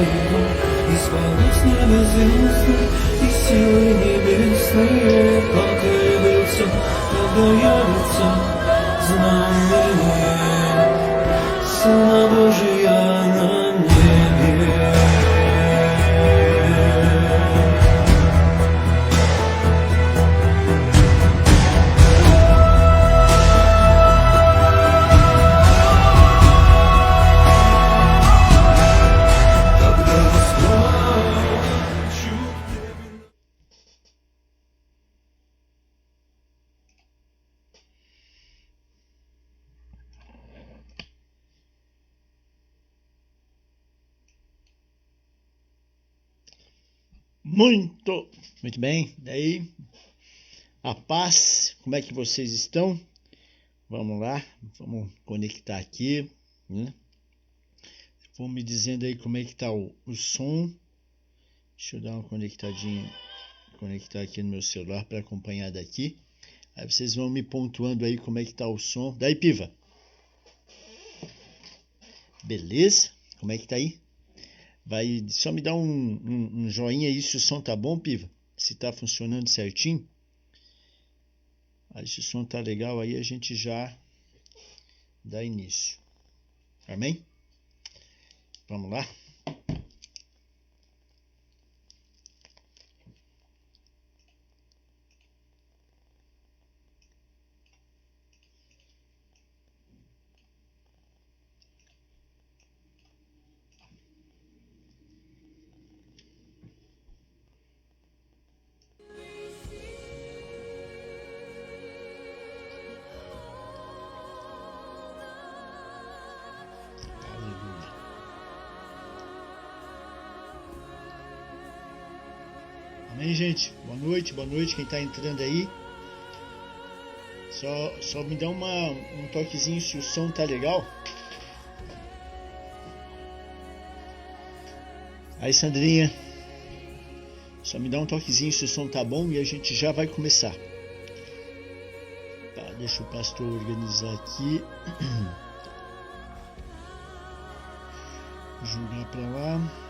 его, исполнить небо звезды, и силы небесные покрываются, когда явится знамение, слава Божия на небе. Muito bem. Daí, a paz, como é que vocês estão? Vamos lá, vamos conectar aqui, né? Vão me dizendo aí como é que tá o som. Deixa eu dar uma conectadinha, conectar aqui no meu celular para acompanhar daqui. Aí vocês vão me pontuando aí como é que tá o som. Daí, Piva. Beleza? Como é que tá aí? Vai, só me dá um joinha aí se o som tá bom, Piva. Se tá funcionando certinho. Aí se o som tá legal, aí a gente já dá início. Amém? Vamos lá? Amém, gente? Boa noite quem tá entrando aí. Só me dá um toquezinho se o som tá legal. Aí, Sandrinha, só me dá um toquezinho se o som tá bom e a gente já vai começar. Tá, deixa o pastor organizar aqui. Jogar pra lá.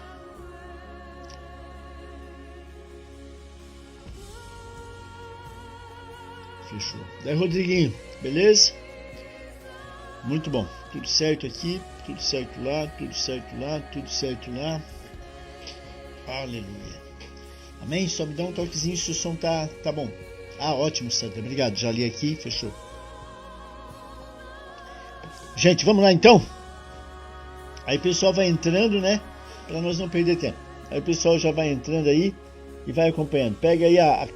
Fechou. Daí, Rodriguinho, beleza? Muito bom. Tudo certo aqui, tudo certo lá, tudo certo lá, tudo certo lá. Aleluia. Amém? Só me dá um toquezinho se o som tá bom. Ah, ótimo, Sandra. Obrigado. Já li aqui, fechou. Gente, vamos lá então? Aí o pessoal vai entrando, né? Para nós não perder tempo. Aí o pessoal já vai entrando aí e vai acompanhando. Pega aí a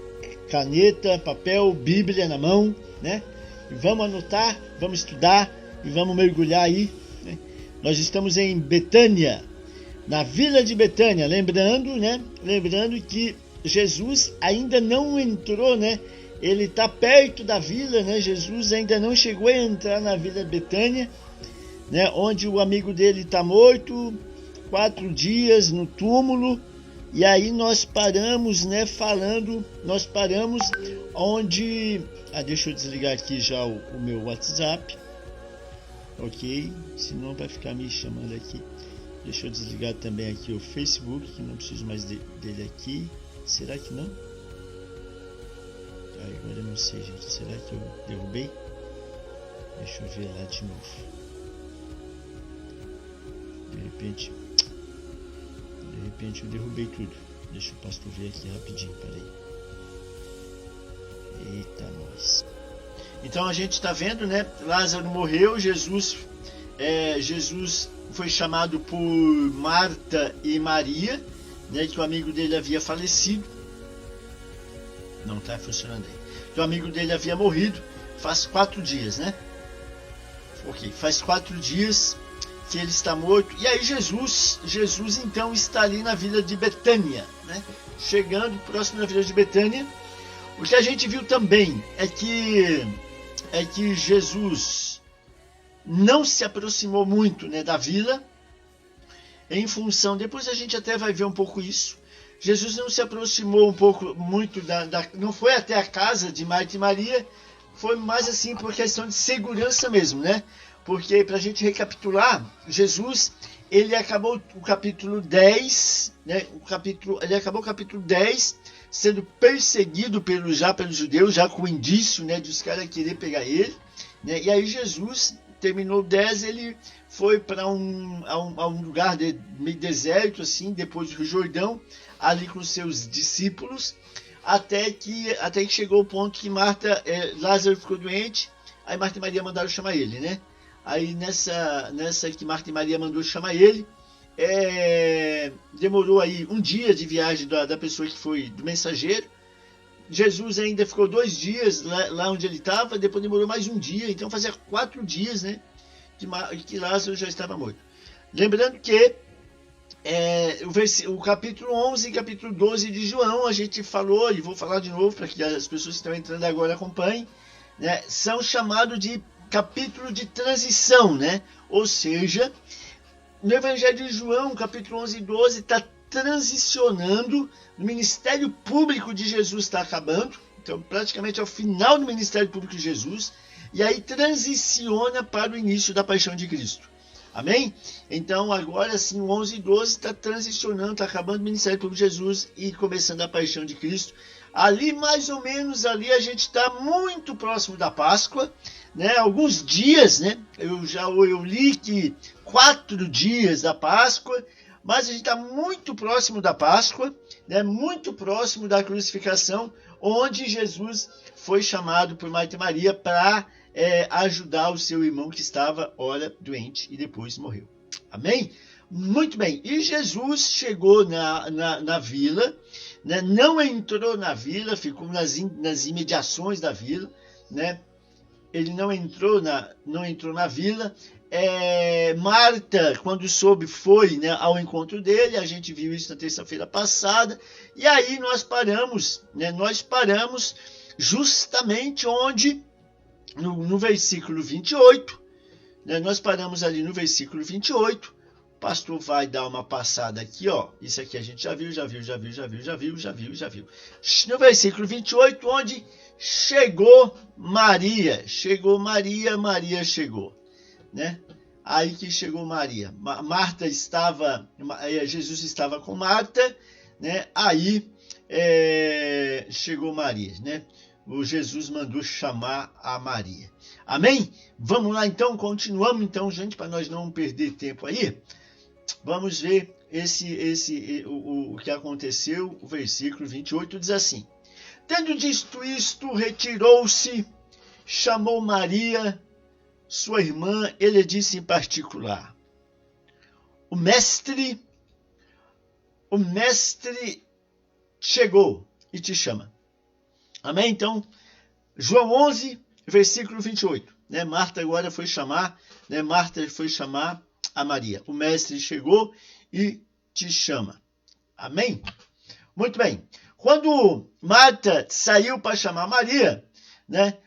caneta, papel, Bíblia na mão, né? E vamos anotar, vamos estudar e vamos mergulhar aí, né? Nós estamos em Betânia, na vila de Betânia, lembrando, né? Lembrando que Jesus ainda não entrou, né? Ele está perto da vila, né? Jesus ainda não chegou a entrar na vila de Betânia, né? Onde o amigo dele está morto, 4 dias no túmulo. E aí nós paramos, né, nós paramos onde... deixa eu desligar aqui já o meu WhatsApp, ok? Senão vai ficar me chamando aqui. Deixa eu desligar também aqui o Facebook, que não preciso mais dele aqui. Será que não? Agora eu não sei, gente. Será que eu derrubei? Deixa eu ver lá de novo. De repente eu derrubei tudo. Deixa o pastor ver aqui rapidinho, peraí. Eita, nós. Então a gente está vendo, né? Lázaro morreu, Jesus foi chamado por Marta e Maria, né? Que o amigo dele havia falecido. Não está funcionando aí. Que o amigo dele havia morrido faz 4 dias, né? Ok, faz 4 dias que ele está morto. E aí Jesus então está ali na vila de Betânia, né? Chegando próximo da vila de Betânia. O que a gente viu também é que Jesus não se aproximou muito, né, da vila, em função, depois a gente até vai ver um pouco isso. Jesus não se aproximou muito não foi até a casa de Marta e Maria, foi mais assim por questão de segurança mesmo, né? Porque, para a gente recapitular, Jesus, ele acabou o capítulo 10, né? Ele acabou o capítulo 10 sendo perseguido pelos judeus, já com indício, né, de os caras querer pegar ele, né? E aí Jesus terminou o 10, ele foi para um lugar meio deserto, assim, depois do Jordão, ali com seus discípulos, até que chegou o ponto que Lázaro ficou doente, aí Marta e Maria mandaram chamar ele, né? Aí nessa que Marta e Maria mandou chamar ele, demorou aí um dia de viagem da pessoa que foi do mensageiro. Jesus ainda ficou 2 dias lá onde ele estava, depois demorou mais um dia, então fazia 4 dias, né, que Lázaro já estava morto. Lembrando que o capítulo 11 e capítulo 12 de João, a gente falou, e vou falar de novo para que as pessoas que estão entrando agora acompanhem, né, são chamados de capítulo de transição, né? Ou seja, no Evangelho de João, capítulo 11 e 12, está transicionando, o ministério público de Jesus está acabando, então praticamente é o final do ministério público de Jesus, e aí transiciona para o início da paixão de Cristo. Amém? Então agora sim, o 11 e 12 está transicionando, está acabando o ministério público de Jesus e começando a paixão de Cristo. Ali mais ou menos, ali a gente está muito próximo da Páscoa, né? Alguns dias, né? Eu li que 4 dias da Páscoa, mas a gente está muito próximo da Páscoa, né? Muito próximo da crucificação, onde Jesus foi chamado por Marta e Maria para ajudar o seu irmão que estava, ora, doente e depois morreu. Amém? Muito bem. E Jesus chegou na vila, né? Não entrou na vila, ficou nas imediações da vila, né? Ele não entrou na vila. Marta, quando soube, foi, né, ao encontro dele. A gente viu isso na terça-feira passada. E aí nós paramos, né? Nós paramos justamente onde, no versículo 28, né? Nós paramos ali no versículo 28. O pastor vai dar uma passada aqui, ó. Isso aqui a gente já viu. No versículo 28, onde chegou Maria, Maria chegou, né? Aí que chegou Maria. Jesus estava com Marta, né? Aí chegou Maria, né? O Jesus mandou chamar a Maria. Amém? Vamos lá então, continuamos então, gente, para nós não perder tempo aí. Vamos ver o que aconteceu. O versículo 28 diz assim: tendo dito isto, retirou-se, chamou Maria, sua irmã, ele disse em particular: o mestre chegou e te chama. Amém? Então, João 11, versículo 28. Né? Marta agora foi chamar, né? Marta foi chamar a Maria. O mestre chegou e te chama. Amém? Muito bem. Quando Marta saiu para chamar Maria, né?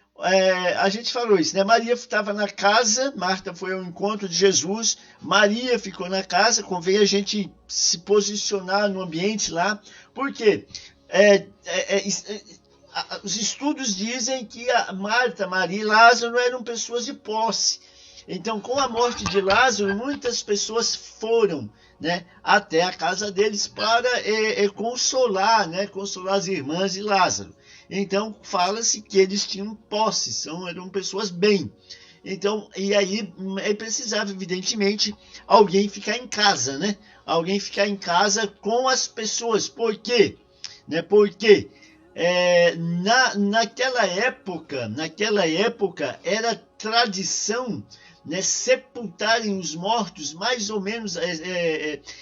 A gente falou isso, né? Maria estava na casa, Marta foi ao encontro de Jesus, Maria ficou na casa. Convém a gente se posicionar no ambiente lá, porque os estudos dizem que Marta, Maria e Lázaro eram pessoas de posse. Então, com a morte de Lázaro, muitas pessoas foram, né, até a casa deles para consolar, né, consolar as irmãs de Lázaro. Então, fala-se que eles tinham posse, eram pessoas bem. Então, e aí precisava, evidentemente, alguém ficar em casa, né? Alguém ficar em casa com as pessoas. Por quê? Né? Porque naquela época era tradição, né, sepultarem os mortos, mais ou menos,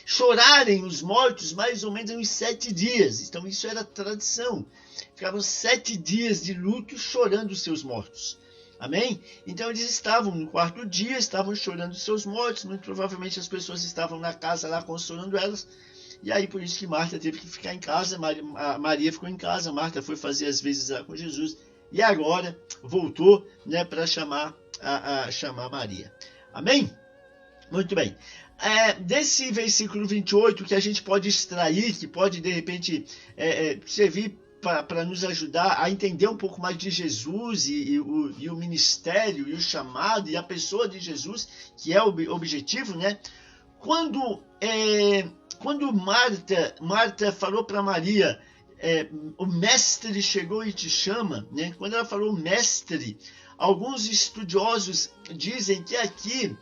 chorarem os mortos mais ou menos uns 7 dias. Então isso era tradição. Ficavam 7 dias de luto chorando os seus mortos. Amém? Então eles estavam no 4º dia, estavam chorando os seus mortos. Muito provavelmente as pessoas estavam na casa lá consolando elas. E aí por isso que Marta teve que ficar em casa, Maria ficou em casa, Marta foi fazer as vezes lá com Jesus. E agora voltou, né, para chamar Maria. Amém? Muito bem. Desse versículo 28, que a gente pode extrair, que pode de repente servir para nos ajudar a entender um pouco mais de Jesus e o ministério e o chamado e a pessoa de Jesus, que é o objetivo, né? quando Marta falou para Maria, o mestre chegou e te chama, né? Quando ela falou mestre, alguns estudiosos dizem que aqui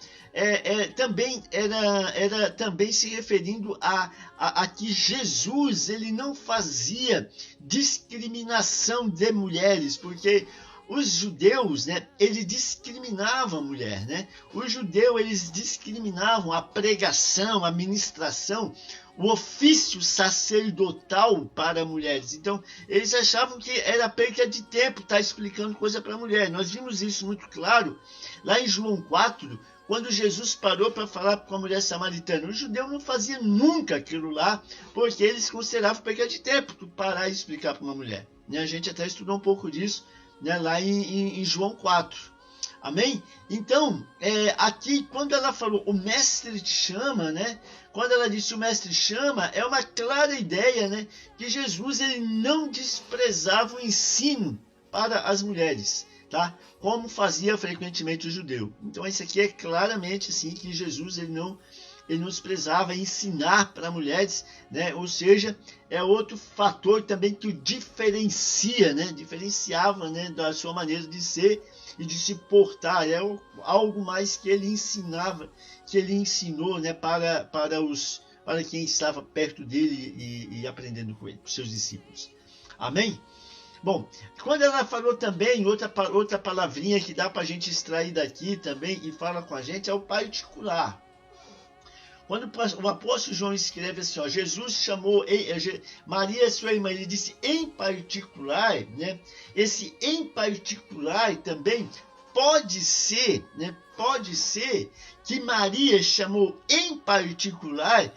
também era também se referindo a que Jesus ele não fazia discriminação de mulheres, porque os judeus, né, eles discriminavam a mulher, né? Os judeus, eles discriminavam a pregação, a ministração, o ofício sacerdotal para mulheres. Então, eles achavam que era perda de tempo estar explicando coisa para mulher. Nós vimos isso muito claro lá em João 4, quando Jesus parou para falar com a mulher samaritana. O judeu não fazia nunca aquilo lá, porque eles consideravam perda de tempo tu parar e explicar para uma mulher. A gente até estudou um pouco disso, né, lá em João 4. Amém? Então, aqui, quando ela falou, o mestre te chama, né? Quando ela disse o mestre chama, é uma clara ideia, né? Que Jesus ele não desprezava o ensino para as mulheres, tá? Como fazia frequentemente o judeu. Então, isso aqui é claramente assim, que Jesus ele não desprezava ensinar para mulheres, né? Ou seja, é outro fator também que o diferencia, né? Diferenciava, né? Da sua maneira de ser e de se portar. É algo mais que ele ensinava, que ele ensinou, né? Para quem estava perto dele e aprendendo com ele, com seus discípulos. Amém? Bom, quando ela falou também, outra palavrinha que dá para a gente extrair daqui também e fala com a gente é o particular. Quando o apóstolo João escreve assim, ó, Jesus chamou Maria, sua irmã, ele disse em particular, né? Esse em particular também pode ser, né? Pode ser que Maria chamou em particular,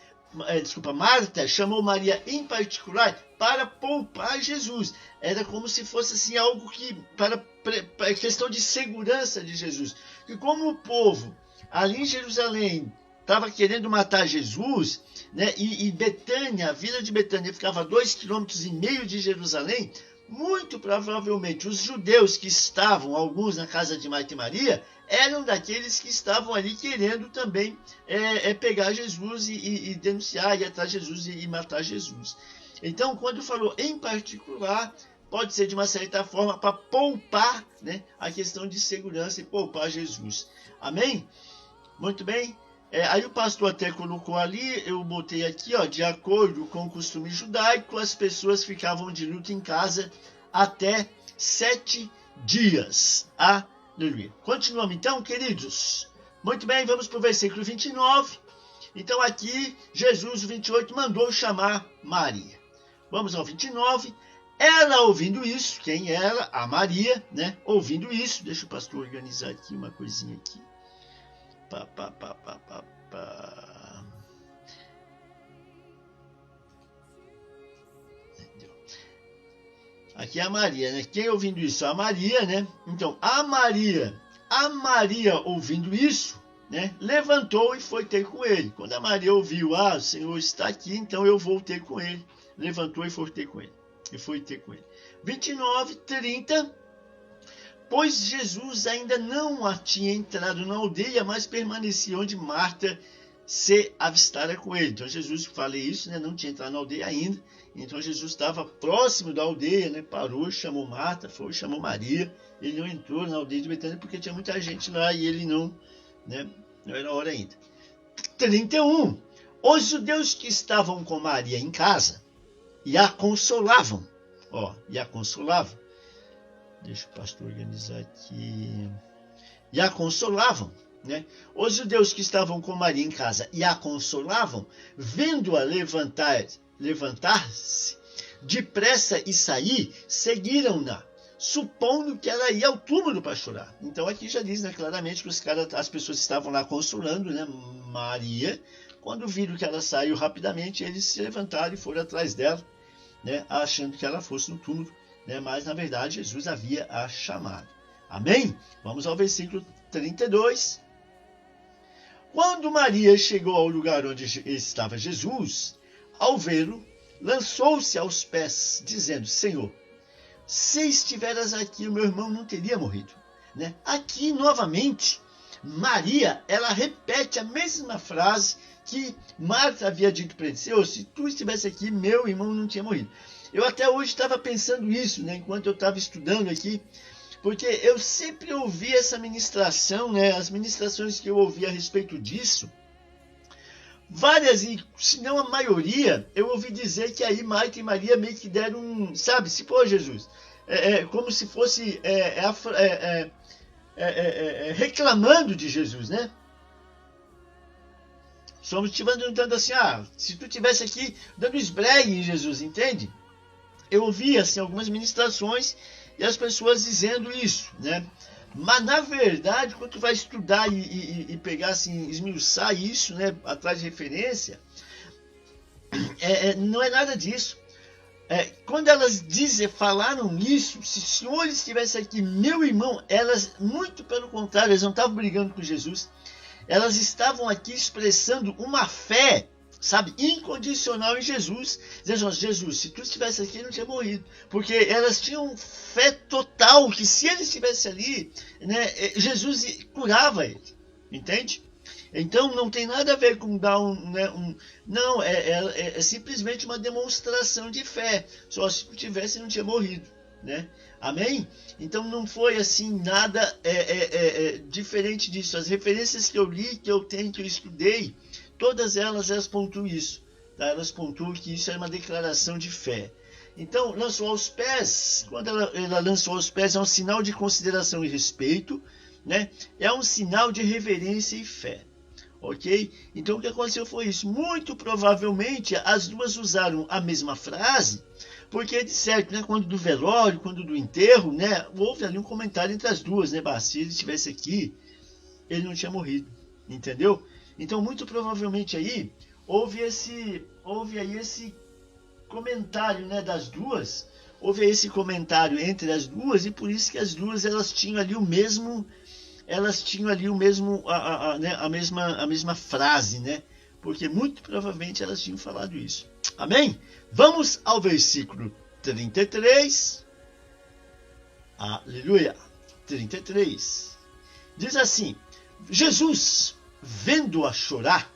Marta chamou Maria em particular para poupar Jesus. Era como se fosse assim algo que para questão de segurança de Jesus. Que como o povo ali em Jerusalém estava querendo matar Jesus, né? E Betânia, a vila de Betânia, ficava a 2,5 km de Jerusalém. Muito provavelmente os judeus que estavam, alguns na casa de Marta e Maria, eram daqueles que estavam ali querendo também pegar Jesus e denunciar, ir atrás de Jesus e matar Jesus. Então, quando falou em particular, pode ser de uma certa forma para poupar, né, a questão de segurança e poupar Jesus. Amém? Muito bem. Aí o pastor até colocou ali, eu botei aqui, ó, de acordo com o costume judaico, as pessoas ficavam de luto em casa até 7 dias. Aleluia. Continuamos então, queridos. Muito bem, vamos para o versículo 29. Então aqui, Jesus, 28, mandou chamar Maria. Vamos ao 29. Ela ouvindo isso, quem ela? A Maria, né? Ouvindo isso, deixa o pastor organizar aqui uma coisinha aqui. Aqui é a Maria, né? Quem ouvindo isso? A Maria, né? Então, a Maria ouvindo isso, né? Levantou e foi ter com ele. Quando a Maria ouviu, o Senhor está aqui, então eu vou ter com ele. Levantou e foi ter com ele. 29, 30. Pois Jesus ainda não tinha entrado na aldeia, mas permanecia onde Marta se avistara com ele. Então Jesus, falei isso, né, não tinha entrado na aldeia ainda. Então Jesus estava próximo da aldeia, né, parou, chamou Marta, chamou Maria. Ele não entrou na aldeia de Betânia porque tinha muita gente lá e ele não era hora ainda. 31. Os judeus que estavam com Maria em casa e a consolavam. Deixa o pastor organizar aqui. E a consolavam, né? Os judeus que estavam com Maria em casa e a consolavam, vendo-a levantar-se depressa e sair, seguiram-na, supondo que ela ia ao túmulo para chorar. Então aqui já diz, né, claramente que as pessoas estavam lá consolando, né, Maria. Quando viram que ela saiu rapidamente, eles se levantaram e foram atrás dela, né, achando que ela fosse no túmulo. Mas na verdade Jesus havia a chamado. Amém? Vamos ao versículo 32. Quando Maria chegou ao lugar onde estava Jesus, ao vê-lo, lançou-se aos pés, dizendo: Senhor, se estiveras aqui, o meu irmão não teria morrido. Aqui novamente, Maria, ela repete a mesma frase que Marta havia dito para ele: Senhor, se tu estivesse aqui, meu irmão não tinha morrido. Eu até hoje estava pensando isso, né, enquanto eu estava estudando aqui, porque eu sempre ouvi essa ministração, né, as ministrações que eu ouvi a respeito disso, várias, e se não a maioria, eu ouvi dizer que aí Marta e Maria meio que deram sabe, se for Jesus, como se fosse reclamando de Jesus, né? Somos dando assim, se tu tivesse aqui dando esbregue em Jesus, entende? Eu ouvi assim algumas ministrações e as pessoas dizendo isso, né? Mas na verdade, quando tu vai estudar e pegar assim, esmiuçar isso, né, atrás de referência, não é nada disso. Quando elas falaram isso, se o Senhor estivesse aqui, meu irmão, elas, muito pelo contrário, elas não estavam brigando com Jesus, elas estavam aqui expressando uma fé, sabe, incondicional em Jesus, dizendo: Jesus, se tu estivesse aqui, eu não tinha morrido, porque elas tinham fé total que se ele estivesse ali, né, Jesus curava ele, entende? Então não tem nada a ver com dar não, é simplesmente uma demonstração de fé. Só se tu tivesse, não tinha morrido, né? Amém? Então não foi assim nada diferente disso. As referências que eu li, que eu tenho, que eu estudei, todas elas pontuam isso, tá? Elas pontuam que isso é uma declaração de fé. Então, lançou aos pés, quando ela lançou aos pés, é um sinal de consideração e respeito, né? É um sinal de reverência e fé. Ok? Então o que aconteceu foi isso. Muito provavelmente as duas usaram a mesma frase, porque de certo, né, quando do velório, quando do enterro, né, houve ali um comentário entre as duas, né? Se ele estivesse aqui, ele não tinha morrido, entendeu? Então muito provavelmente aí houve aí esse comentário, né, das duas, houve esse comentário entre as duas, e por isso que as duas elas tinham ali o mesmo a mesma frase, né? Porque muito provavelmente elas tinham falado isso. Amém? Vamos ao versículo 33. Aleluia. 33. Diz assim: Jesus, vendo-a chorar,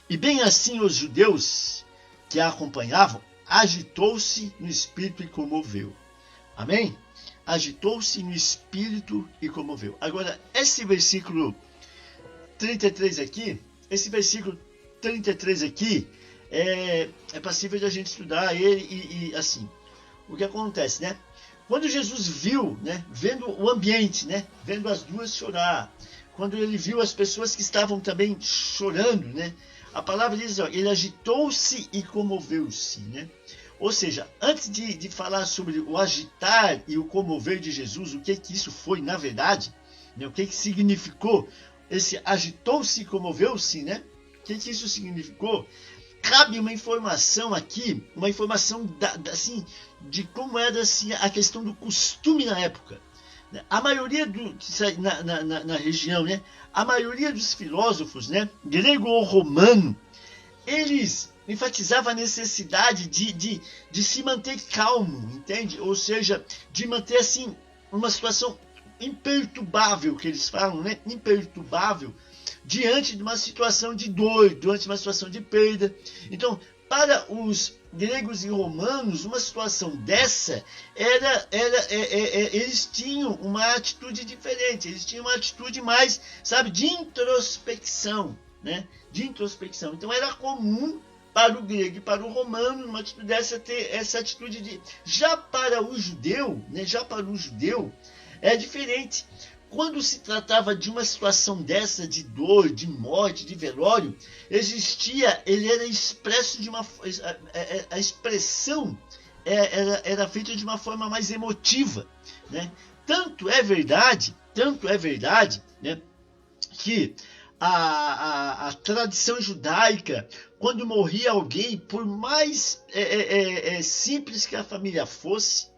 e bem assim os judeus que a acompanhavam, agitou-se no espírito e comoveu. Amém? Agitou-se no espírito e comoveu. Agora, esse versículo 33 aqui, é passível de a gente estudar ele e assim, o que acontece, né? Quando Jesus viu, né, vendo o ambiente, né, vendo as duas chorar, quando ele viu as pessoas que estavam também chorando, né, a palavra diz, ele agitou-se e comoveu-se, né? Ou seja, antes de falar sobre o agitar e o comover de Jesus, o que isso foi na verdade, né? O que significou esse agitou-se e comoveu-se, né? O que isso significou? Cabe uma informação aqui, uma informação assim, de como era assim, a questão do costume na época. A maioria na região, né? A maioria dos filósofos, né, grego ou romano, eles enfatizava a necessidade de se manter calmo, entende? Ou seja, de manter assim uma situação imperturbável, que eles falam, né? Imperturbável, diante de uma situação de dor, diante de uma situação de perda. Então, para os gregos e romanos, uma situação dessa eles tinham uma atitude diferente, eles tinham uma atitude mais, sabe, de introspecção, né? De introspecção. Então era comum para o grego e para o romano, numa atitude dessa, ter essa atitude de... Já para o judeu, né, é diferente. Quando se tratava de uma situação dessa, de dor, de morte, de velório, ele era expresso de uma... A expressão era feita de uma forma mais emotiva, né? Tanto é verdade, né, que a tradição judaica, quando morria alguém, por mais simples que a família fosse,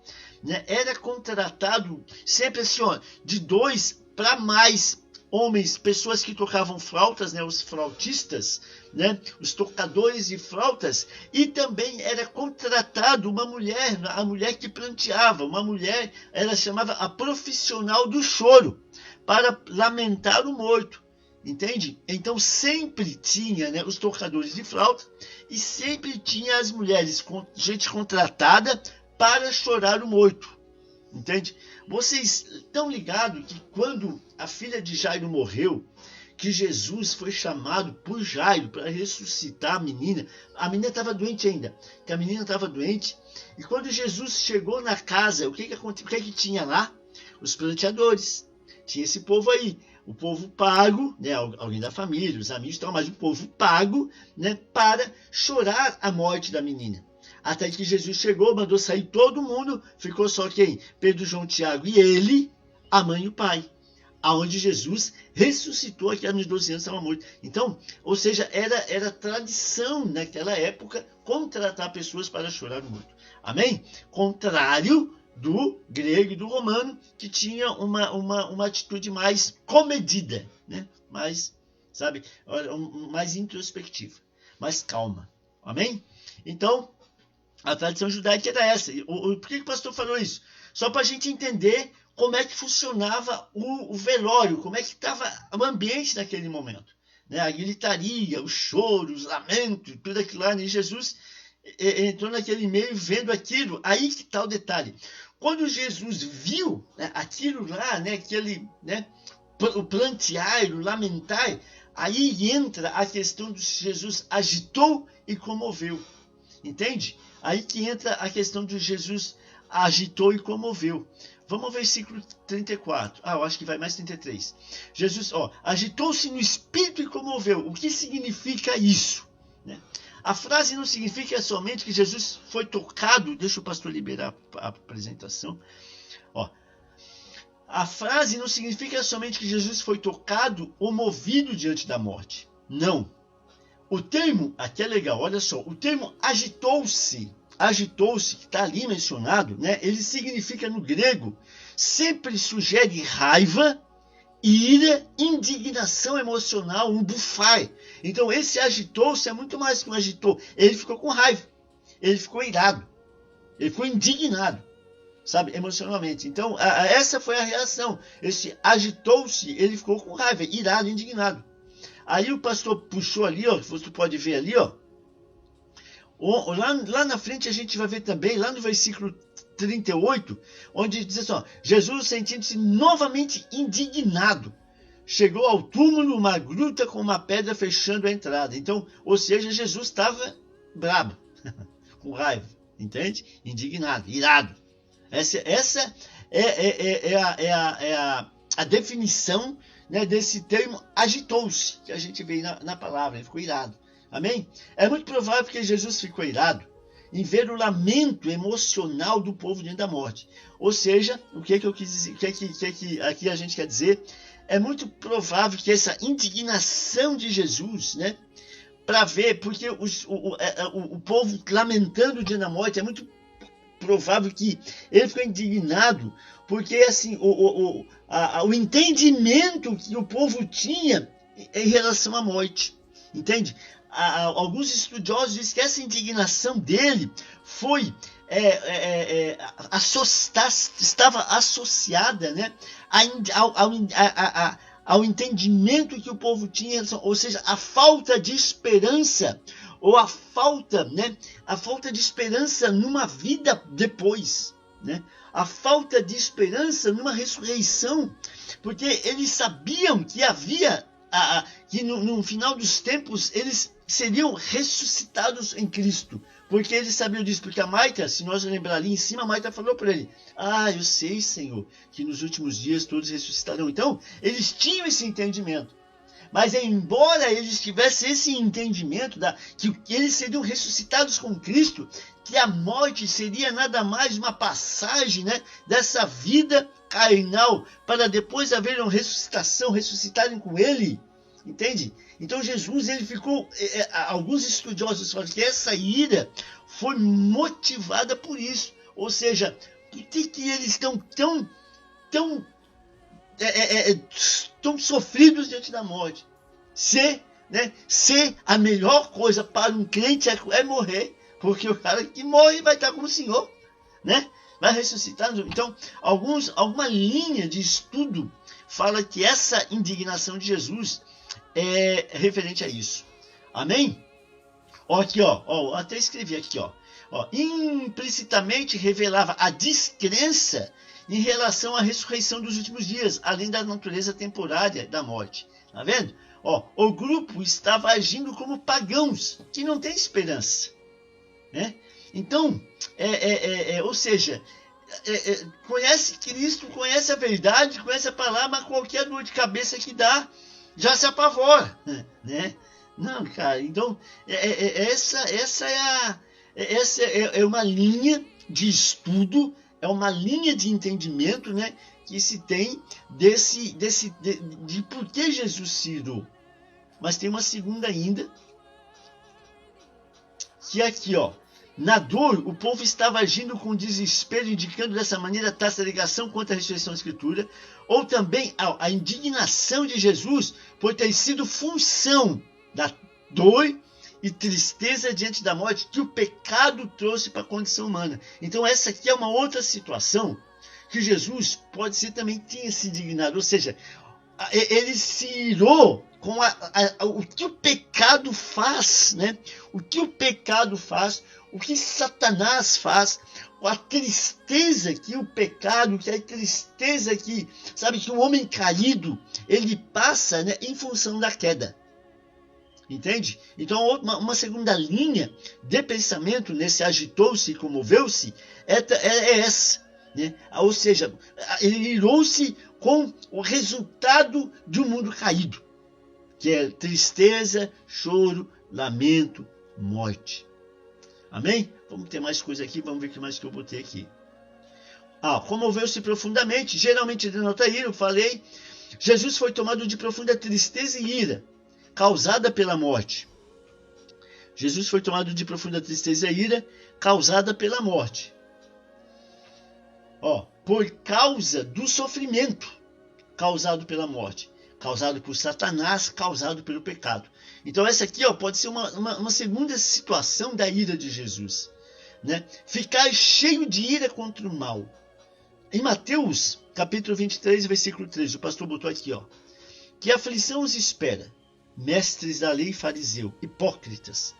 né, era contratado sempre assim, de 2 para mais homens, pessoas que tocavam flautas, né, os flautistas, né, os tocadores de flautas, e também era contratado uma mulher, a mulher que pranteava, uma mulher, ela chamava a profissional do choro, para lamentar o morto. entende? Então sempre tinha, né, os tocadores de flauta e sempre tinha as mulheres, gente contratada para chorar o morto, entende? Vocês estão ligados que quando a filha de Jairo morreu, que Jesus foi chamado por Jairo para ressuscitar a menina estava doente ainda, que a menina estava doente, e quando Jesus chegou na casa, o que que tinha lá? Os pranteadores, tinha esse povo aí, o povo pago, né, alguém da família, os amigos, mas o povo pago, né, para chorar a morte da menina. Até que Jesus chegou, mandou sair todo mundo, ficou só quem? Pedro, João, Tiago e ele, a mãe e o pai. Aonde Jesus ressuscitou aquela menina de 12 anos estava morta. Então, ou seja, era tradição naquela época contratar pessoas para chorar o morto. Amém? Contrário do grego e do romano, que tinha uma atitude mais comedida, né? Mais, sabe, mais introspectiva, mais calma. Amém? Então, a tradição judaica era essa. Por que o pastor falou isso? Só para a gente entender como é que funcionava o velório, como é que estava o ambiente naquele momento. Né? A gritaria, o choro, os lamentos, tudo aquilo lá. E Jesus entrou naquele meio vendo aquilo. Aí que está o detalhe. Quando Jesus viu, né, aquilo lá, né, aquele, né, o plantear, o lamentar, aí entra a questão de Jesus agitou e comoveu. Entende? Aí que entra a questão de Jesus agitou e comoveu. Vamos ao versículo 34. Eu acho que vai mais 33. Jesus, agitou-se no espírito e comoveu. O que significa isso? Né? A frase não significa somente que Jesus foi tocado. Deixa o pastor liberar a apresentação. A frase não significa somente que Jesus foi tocado ou movido diante da morte. Não. O termo, aqui é legal, olha só. O termo agitou-se, que está ali mencionado, né? Ele significa no grego, sempre sugere raiva, ira, indignação emocional, um bufar. Então esse agitou-se é muito mais que um agitou. Ele ficou com raiva, ele ficou irado, ele ficou indignado, sabe, emocionalmente. Então essa foi a reação. Esse agitou-se, ele ficou com raiva, irado, indignado. Aí o pastor puxou ali, você pode ver ali, lá na frente a gente vai ver também, lá no versículo 38, onde diz assim, Jesus sentindo-se novamente indignado, chegou ao túmulo, uma gruta com uma pedra fechando a entrada. Então, ou seja, Jesus estava brabo, com raiva, entende? Indignado, irado. Essa é a definição, né, desse termo agitou-se, que a gente vê na palavra, ele ficou irado. Amém? É muito provável que Jesus ficou irado em ver o lamento emocional do povo diante da morte. Ou seja, o que eu quis dizer, o que aqui a gente quer dizer, é muito provável que essa indignação de Jesus, né, para ver, porque o povo lamentando diante da morte, é muito provável que ele ficou indignado, porque assim, o entendimento que o povo tinha em relação à morte, entende? Alguns estudiosos dizem que essa indignação dele foi estava associada, né, ao entendimento que o povo tinha, ou seja, a falta de esperança, ou a falta de esperança numa vida depois, né? A falta de esperança numa ressurreição, porque eles sabiam que havia, que no final dos tempos eles seriam ressuscitados em Cristo, porque eles sabiam disso, porque a Marta, se nós lembrar ali em cima, a Marta falou para ele, eu sei, Senhor, que nos últimos dias todos ressuscitarão. Então, eles tinham esse entendimento, mas embora eles tivessem esse entendimento que eles seriam ressuscitados com Cristo, que a morte seria nada mais uma passagem, né, dessa vida carnal, para depois haver uma ressuscitação, ressuscitarem com ele, entende? Então Jesus, ele ficou, alguns estudiosos falam que essa ira foi motivada por isso, ou seja, por que eles estão tão sofridos diante da morte? Se a melhor coisa para um crente é morrer, porque o cara que morre vai estar com o Senhor, né? Vai ressuscitar. Então, alguma linha de estudo fala que essa indignação de Jesus referente a isso. Amém? Ó, aqui, ó, até escrevi aqui, ó, implicitamente revelava a descrença em relação à ressurreição dos últimos dias, além da natureza temporária da morte. Tá vendo? Ó, o grupo estava agindo como pagãos, que não tem esperança, né? Então, ou seja, conhece Cristo, conhece a verdade, conhece a palavra, mas qualquer dor de cabeça que dá, já se apavora, né? Não, cara, então, essa é uma linha de estudo, é uma linha de entendimento, né, que se tem de por que Jesus se irou. Mas tem uma segunda ainda, que é aqui, ó. Na dor, o povo estava agindo com desespero, indicando dessa maneira a taça ligação contra a ressurreição da Escritura, ou também a indignação de Jesus por ter sido função da dor e tristeza diante da morte que o pecado trouxe para a condição humana. Então essa aqui é uma outra situação que Jesus pode ser também tenha se indignado, ou seja, ele se irou com o que o pecado faz, né? O que o pecado faz, o que Satanás faz, a tristeza que o pecado, que a tristeza que, sabe, que o homem caído, ele passa, né, em função da queda. Entende? Então, uma segunda linha de pensamento nesse agitou-se e comoveu-se é essa. Né? Ou seja, ele irou-se com o resultado de um mundo caído, que é tristeza, choro, lamento, morte. Amém? Vamos ter mais coisa aqui, vamos ver o que mais que eu botei aqui. Comoveu-se profundamente, geralmente denota ira, eu falei. Jesus foi tomado de profunda tristeza e ira, causada pela morte. Jesus foi tomado de profunda tristeza e ira, causada pela morte. Por causa do sofrimento causado pela morte, causado por Satanás, causado pelo pecado. Então essa aqui, pode ser uma segunda situação da ira de Jesus, né? Ficar cheio de ira contra o mal. Em Mateus, capítulo 23, versículo 13, o pastor botou aqui, que aflição os espera, mestres da lei e fariseu, hipócritas,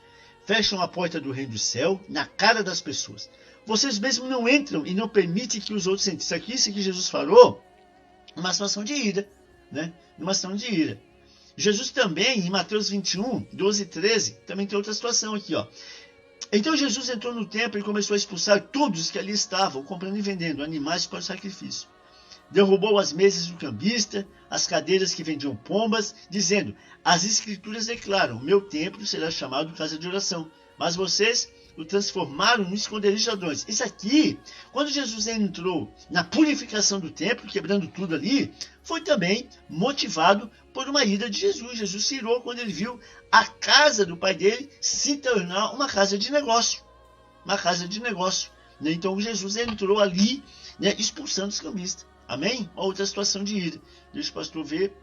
fecham a porta do reino do céu na cara das pessoas. Vocês mesmos não entram e não permitem que os outros entrem. Isso que Jesus falou, uma situação de ira, né? Uma situação de ira. Jesus também, em Mateus 21, 12 e 13, também tem outra situação aqui, Então Jesus entrou no templo e começou a expulsar todos que ali estavam, comprando e vendendo animais para o sacrifício. Derrubou as mesas do cambista, as cadeiras que vendiam pombas, dizendo: as escrituras declaram, meu templo será chamado casa de oração, mas vocês o transformaram no esconderijo de ladrões. Isso aqui, quando Jesus entrou na purificação do templo, quebrando tudo ali, foi também motivado por uma ira de Jesus. Jesus se irou quando ele viu a casa do pai dele se tornar uma casa de negócio. Uma casa de negócio. Então Jesus entrou ali, né, expulsando os cambistas. Amém? Uma outra situação de ira. Deixa o pastor ver.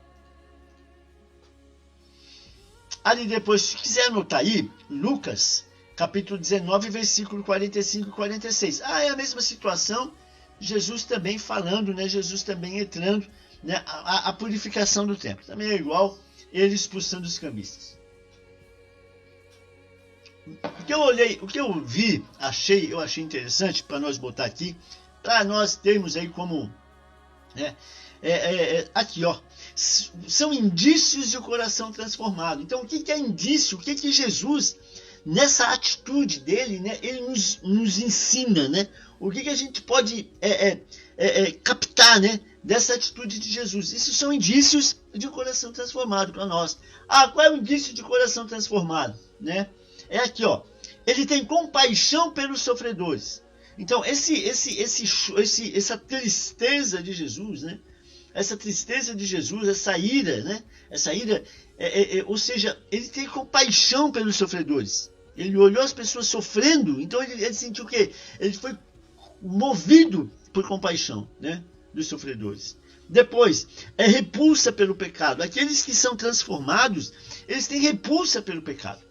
Ali depois, se quiser anotar aí, Lucas, capítulo 19, versículo 45 e 46. É a mesma situação, Jesus também falando, né? Jesus também entrando, né? A purificação do templo. Também é igual ele expulsando os cambistas. O que eu vi, eu achei interessante para nós botar aqui, para nós termos aí como... aqui, são indícios de um coração transformado. Então, o que é indício? O que Jesus, nessa atitude dele, né, ele nos ensina, né? O que a gente pode captar, né, dessa atitude de Jesus? Isso são indícios de um coração transformado para nós. Qual é o indício de coração transformado? Né? É aqui, ele tem compaixão pelos sofredores. Então, essa tristeza de Jesus, né? Essa tristeza de Jesus, essa ira, né? Essa ira, ou seja, ele tem compaixão pelos sofredores. Ele olhou as pessoas sofrendo, então ele sentiu o quê? Ele foi movido por compaixão, né? Dos sofredores. Depois, repulsa pelo pecado. Aqueles que são transformados, eles têm repulsa pelo pecado.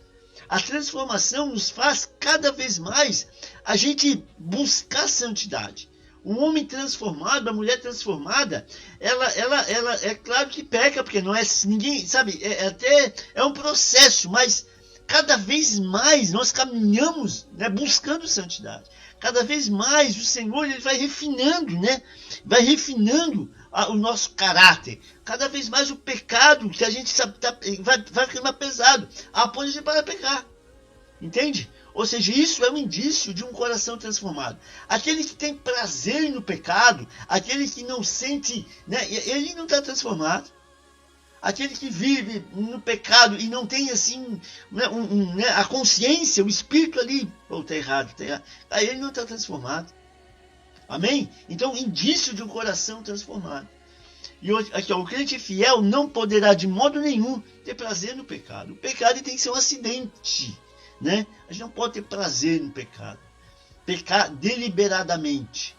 A transformação nos faz cada vez mais a gente buscar santidade. O homem transformado, a mulher transformada, ela é claro que peca, porque não é ninguém, sabe, é um processo, mas cada vez mais nós caminhamos, né, buscando santidade. Cada vez mais o Senhor ele vai refinando, né? Vai refinando o nosso caráter. Cada vez mais o pecado que a gente sabe, vai ficando mais pesado, a ponto de a gente parar de pecar. Entende? Ou seja, isso é um indício de um coração transformado. Aquele que tem prazer no pecado, aquele que não sente, né, ele não está transformado. Aquele que vive no pecado e não tem assim, né, a consciência, o espírito ali, está errado, aí ele não está transformado. Amém? Então, indício de um coração transformado. E aqui, o crente fiel não poderá de modo nenhum ter prazer no pecado. O pecado tem que ser um acidente, né? A gente não pode ter prazer no pecado. Pecar deliberadamente.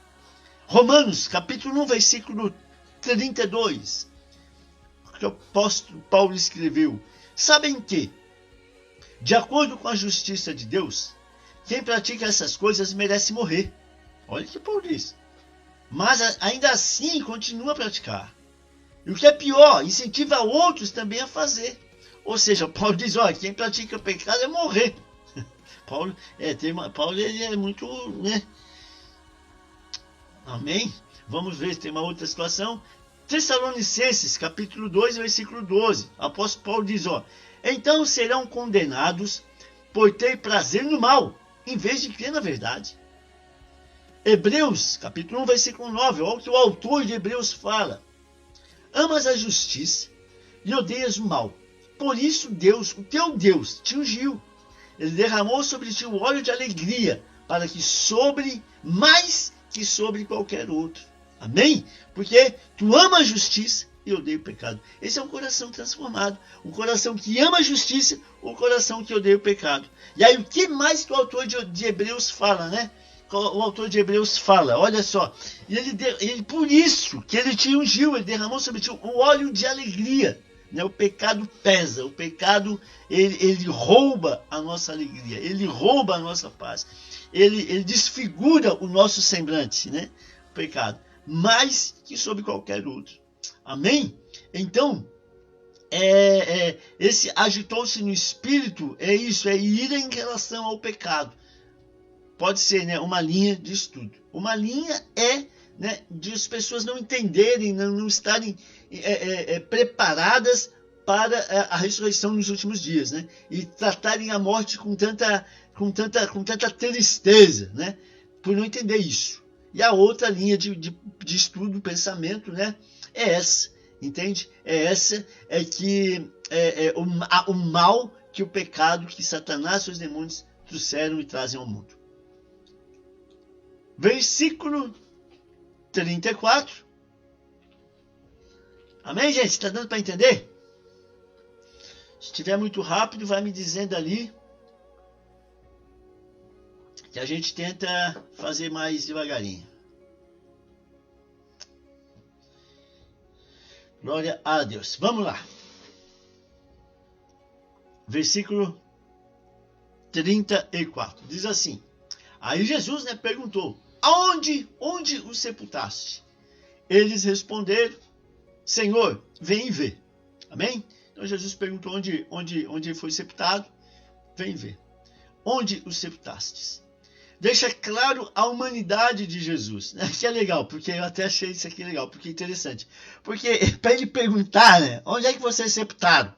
Romanos, capítulo 1, versículo 32. Que o apóstolo Paulo escreveu: sabem que, de acordo com a justiça de Deus, quem pratica essas coisas merece morrer. Olha o que Paulo diz. Mas ainda assim continua a praticar. E o que é pior, incentiva outros também a fazer. Ou seja, Paulo diz, olha, quem pratica o pecado é morrer. Paulo ele é muito, né? Amém? Vamos ver se tem uma outra situação. Tessalonicenses, capítulo 2, versículo 12. O apóstolo Paulo diz, ó, então serão condenados por ter prazer no mal, em vez de crer na verdade. Hebreus, capítulo 1, versículo 9. Olha o que o autor de Hebreus fala. Amas a justiça e odeias o mal. Por isso Deus, o teu Deus, te ungiu. Ele derramou sobre ti o óleo de alegria, para que sobre, mais que sobre qualquer outro. Amém? Porque tu ama a justiça e odeia o pecado. Esse é um coração transformado. Um coração que ama a justiça, um coração que odeia o pecado. E aí o que mais que o autor de Hebreus fala, né? O autor de Hebreus fala, olha só. Ele por isso que ele te ungiu, ele derramou sobre ti o óleo de alegria. Né? O pecado pesa, o pecado ele rouba a nossa alegria, ele rouba a nossa paz. Ele desfigura o nosso semblante, né? O pecado. Mais que sobre qualquer outro. Amém? Então, esse agitou-se no espírito, é isso, é ira em relação ao pecado. Pode ser, né, uma linha de estudo. Uma linha né, de as pessoas não entenderem, não estarem preparadas para a ressurreição nos últimos dias, né? E tratarem a morte com tanta tristeza, né? Por não entender isso. E a outra linha de estudo, pensamento, né? É essa, entende? É que o mal que o pecado, que Satanás e seus demônios trouxeram e trazem ao mundo. Versículo 34. Amém, gente? Está dando para entender? Se estiver muito rápido, vai me dizendo ali, que a gente tenta fazer mais devagarinho. Glória a Deus. Vamos lá. Versículo 34. Diz assim. Aí Jesus, né, perguntou, onde o sepultaste? Eles responderam, Senhor, vem e vê. Amém? Então Jesus perguntou onde ele foi sepultado. Vem ver. Onde o sepultastes? Deixa claro a humanidade de Jesus. Que é legal, porque eu até achei isso aqui legal, porque é interessante. Porque para ele perguntar, né, onde é que você é sepultado?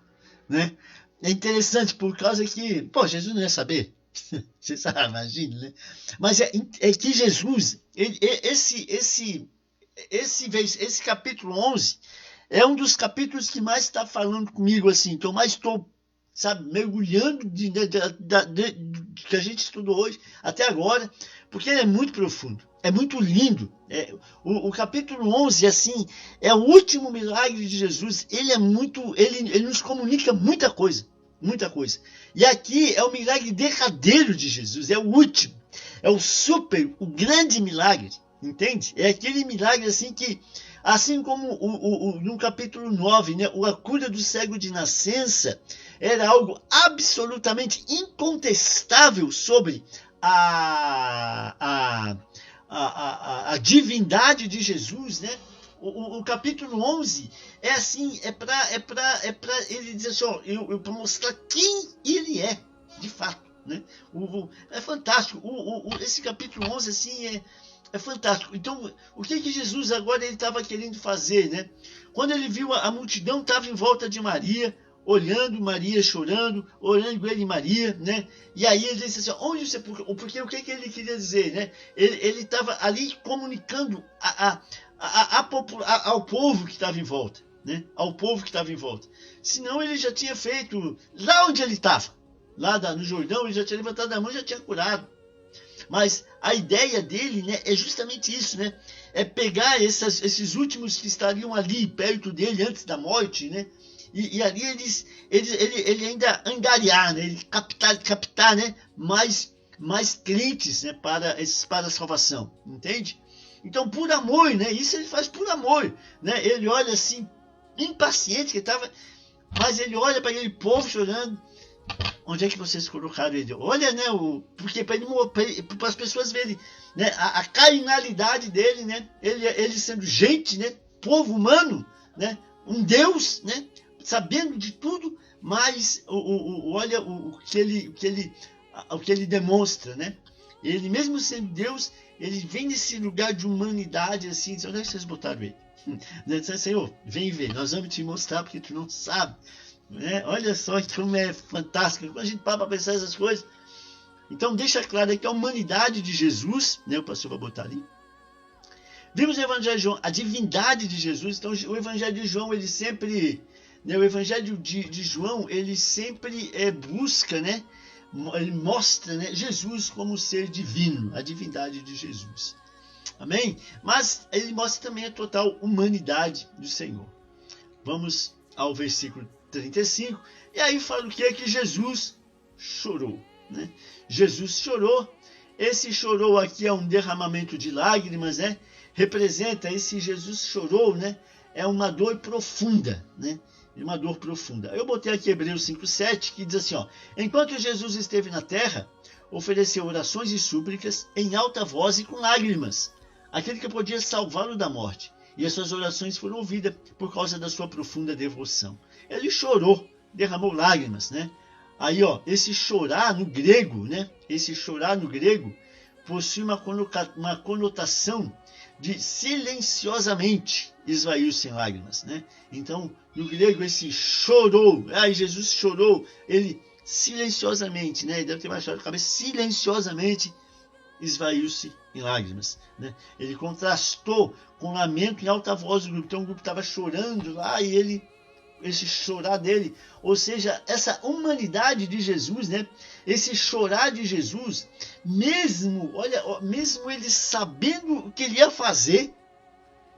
Né? É interessante por causa que, Jesus não ia saber. Você sabe, imagina, né? Mas é que Jesus, esse capítulo 11 é um dos capítulos que mais está falando comigo, assim, que eu mais estou, sabe, mergulhando que a gente estudou hoje, até agora, porque ele é muito profundo, é muito lindo. O capítulo 11, assim, é o último milagre de Jesus. Ele é muito, ele nos comunica muita coisa. Muita coisa. E aqui é o milagre derradeiro de Jesus, é o último. É o grande milagre, entende? É aquele milagre assim que, assim como no capítulo 9, né, a cura do cego de nascença era algo absolutamente incontestável sobre a divindade de Jesus, né? O capítulo 11 é assim, é para ele dizer assim, ó, para mostrar quem ele é, de fato, né? É fantástico. Esse capítulo 11 assim é fantástico. Então, o que Jesus agora ele estava querendo fazer, né? Quando ele viu a multidão estava em volta de Maria, olhando Maria chorando, olhando ele e Maria, né? E aí ele disse assim, onde você... Porque o que ele queria dizer, né? Ele estava ali comunicando ao povo que estava em volta, né? Ao povo que estava em volta. Senão ele já tinha feito, lá onde ele estava, lá no Jordão, ele já tinha levantado a mão e já tinha curado. Mas a ideia dele, né, é justamente isso, né? É pegar esses últimos que estariam ali perto dele antes da morte, né? E ali ele ainda angariar, né? Ele captar, né? mais crentes, né? para a salvação, entende? Então, por amor, né? Isso ele faz por amor, né? Ele olha assim, impaciente que estava, mas ele olha para aquele povo chorando. Onde é que vocês colocaram ele? Olha, né? Porque para as pessoas verem, né? A carnalidade dele, né? Ele sendo gente, né? Povo humano, né? Um Deus, né? Sabendo de tudo, mas olha o que ele demonstra, né? Ele mesmo sendo Deus, ele vem nesse lugar de humanidade assim, diz, onde é que vocês botaram ele? Diz, Senhor, vem ver, nós vamos te mostrar porque tu não sabe, né? Olha só como é fantástico, quando a gente para pensar essas coisas. Então deixa claro que a humanidade de Jesus, né? O pastor vai botar ali. Vimos no Evangelho de João, a divindade de Jesus. Então o Evangelho de João, ele sempre... Né, o Evangelho de João, ele sempre busca, né? Ele mostra, né, Jesus como ser divino, a divindade de Jesus. Amém? Mas ele mostra também a total humanidade do Senhor. Vamos ao versículo 35. E aí fala o que é que Jesus chorou, né? Jesus chorou. Esse chorou aqui é um derramamento de lágrimas, né? Representa esse Jesus chorou, né? É uma dor profunda, né? Uma dor profunda. Eu botei aqui Hebreus 5:7, que diz assim, ó: enquanto Jesus esteve na terra, ofereceu orações e súplicas em alta voz e com lágrimas, aquele que podia salvá-lo da morte. E as suas orações foram ouvidas por causa da sua profunda devoção. Ele chorou, derramou lágrimas, né? Aí, ó, esse chorar no grego, né? Esse chorar no grego possui uma conotação de silenciosamente esvaiu-se em lágrimas, né? Então, no grego, esse chorou, Jesus chorou, ele silenciosamente, né? Ele deve ter baixado a cabeça, silenciosamente esvaiu-se em lágrimas, né? Ele contrastou com lamento em alta voz do grupo. Então, o grupo estava chorando lá e esse chorar dele, ou seja, essa humanidade de Jesus, né? Esse chorar de Jesus, mesmo ele sabendo o que ele ia fazer,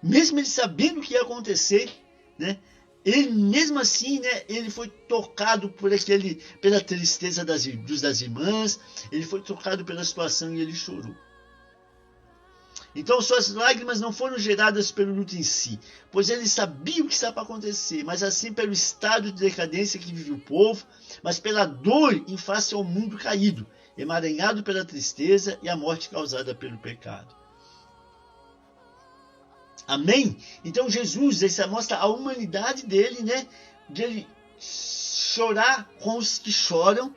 mesmo ele sabendo o que ia acontecer, né? Ele mesmo assim, né? Ele foi tocado pela tristeza das irmãs, ele foi tocado pela situação e ele chorou. Então suas lágrimas não foram geradas pelo luto em si, pois ele sabia o que estava para acontecer, mas assim pelo estado de decadência que vivia o povo, mas pela dor em face ao mundo caído, emaranhado pela tristeza e a morte causada pelo pecado. Amém? Então Jesus, isso mostra a humanidade dele, né? De ele chorar com os que choram,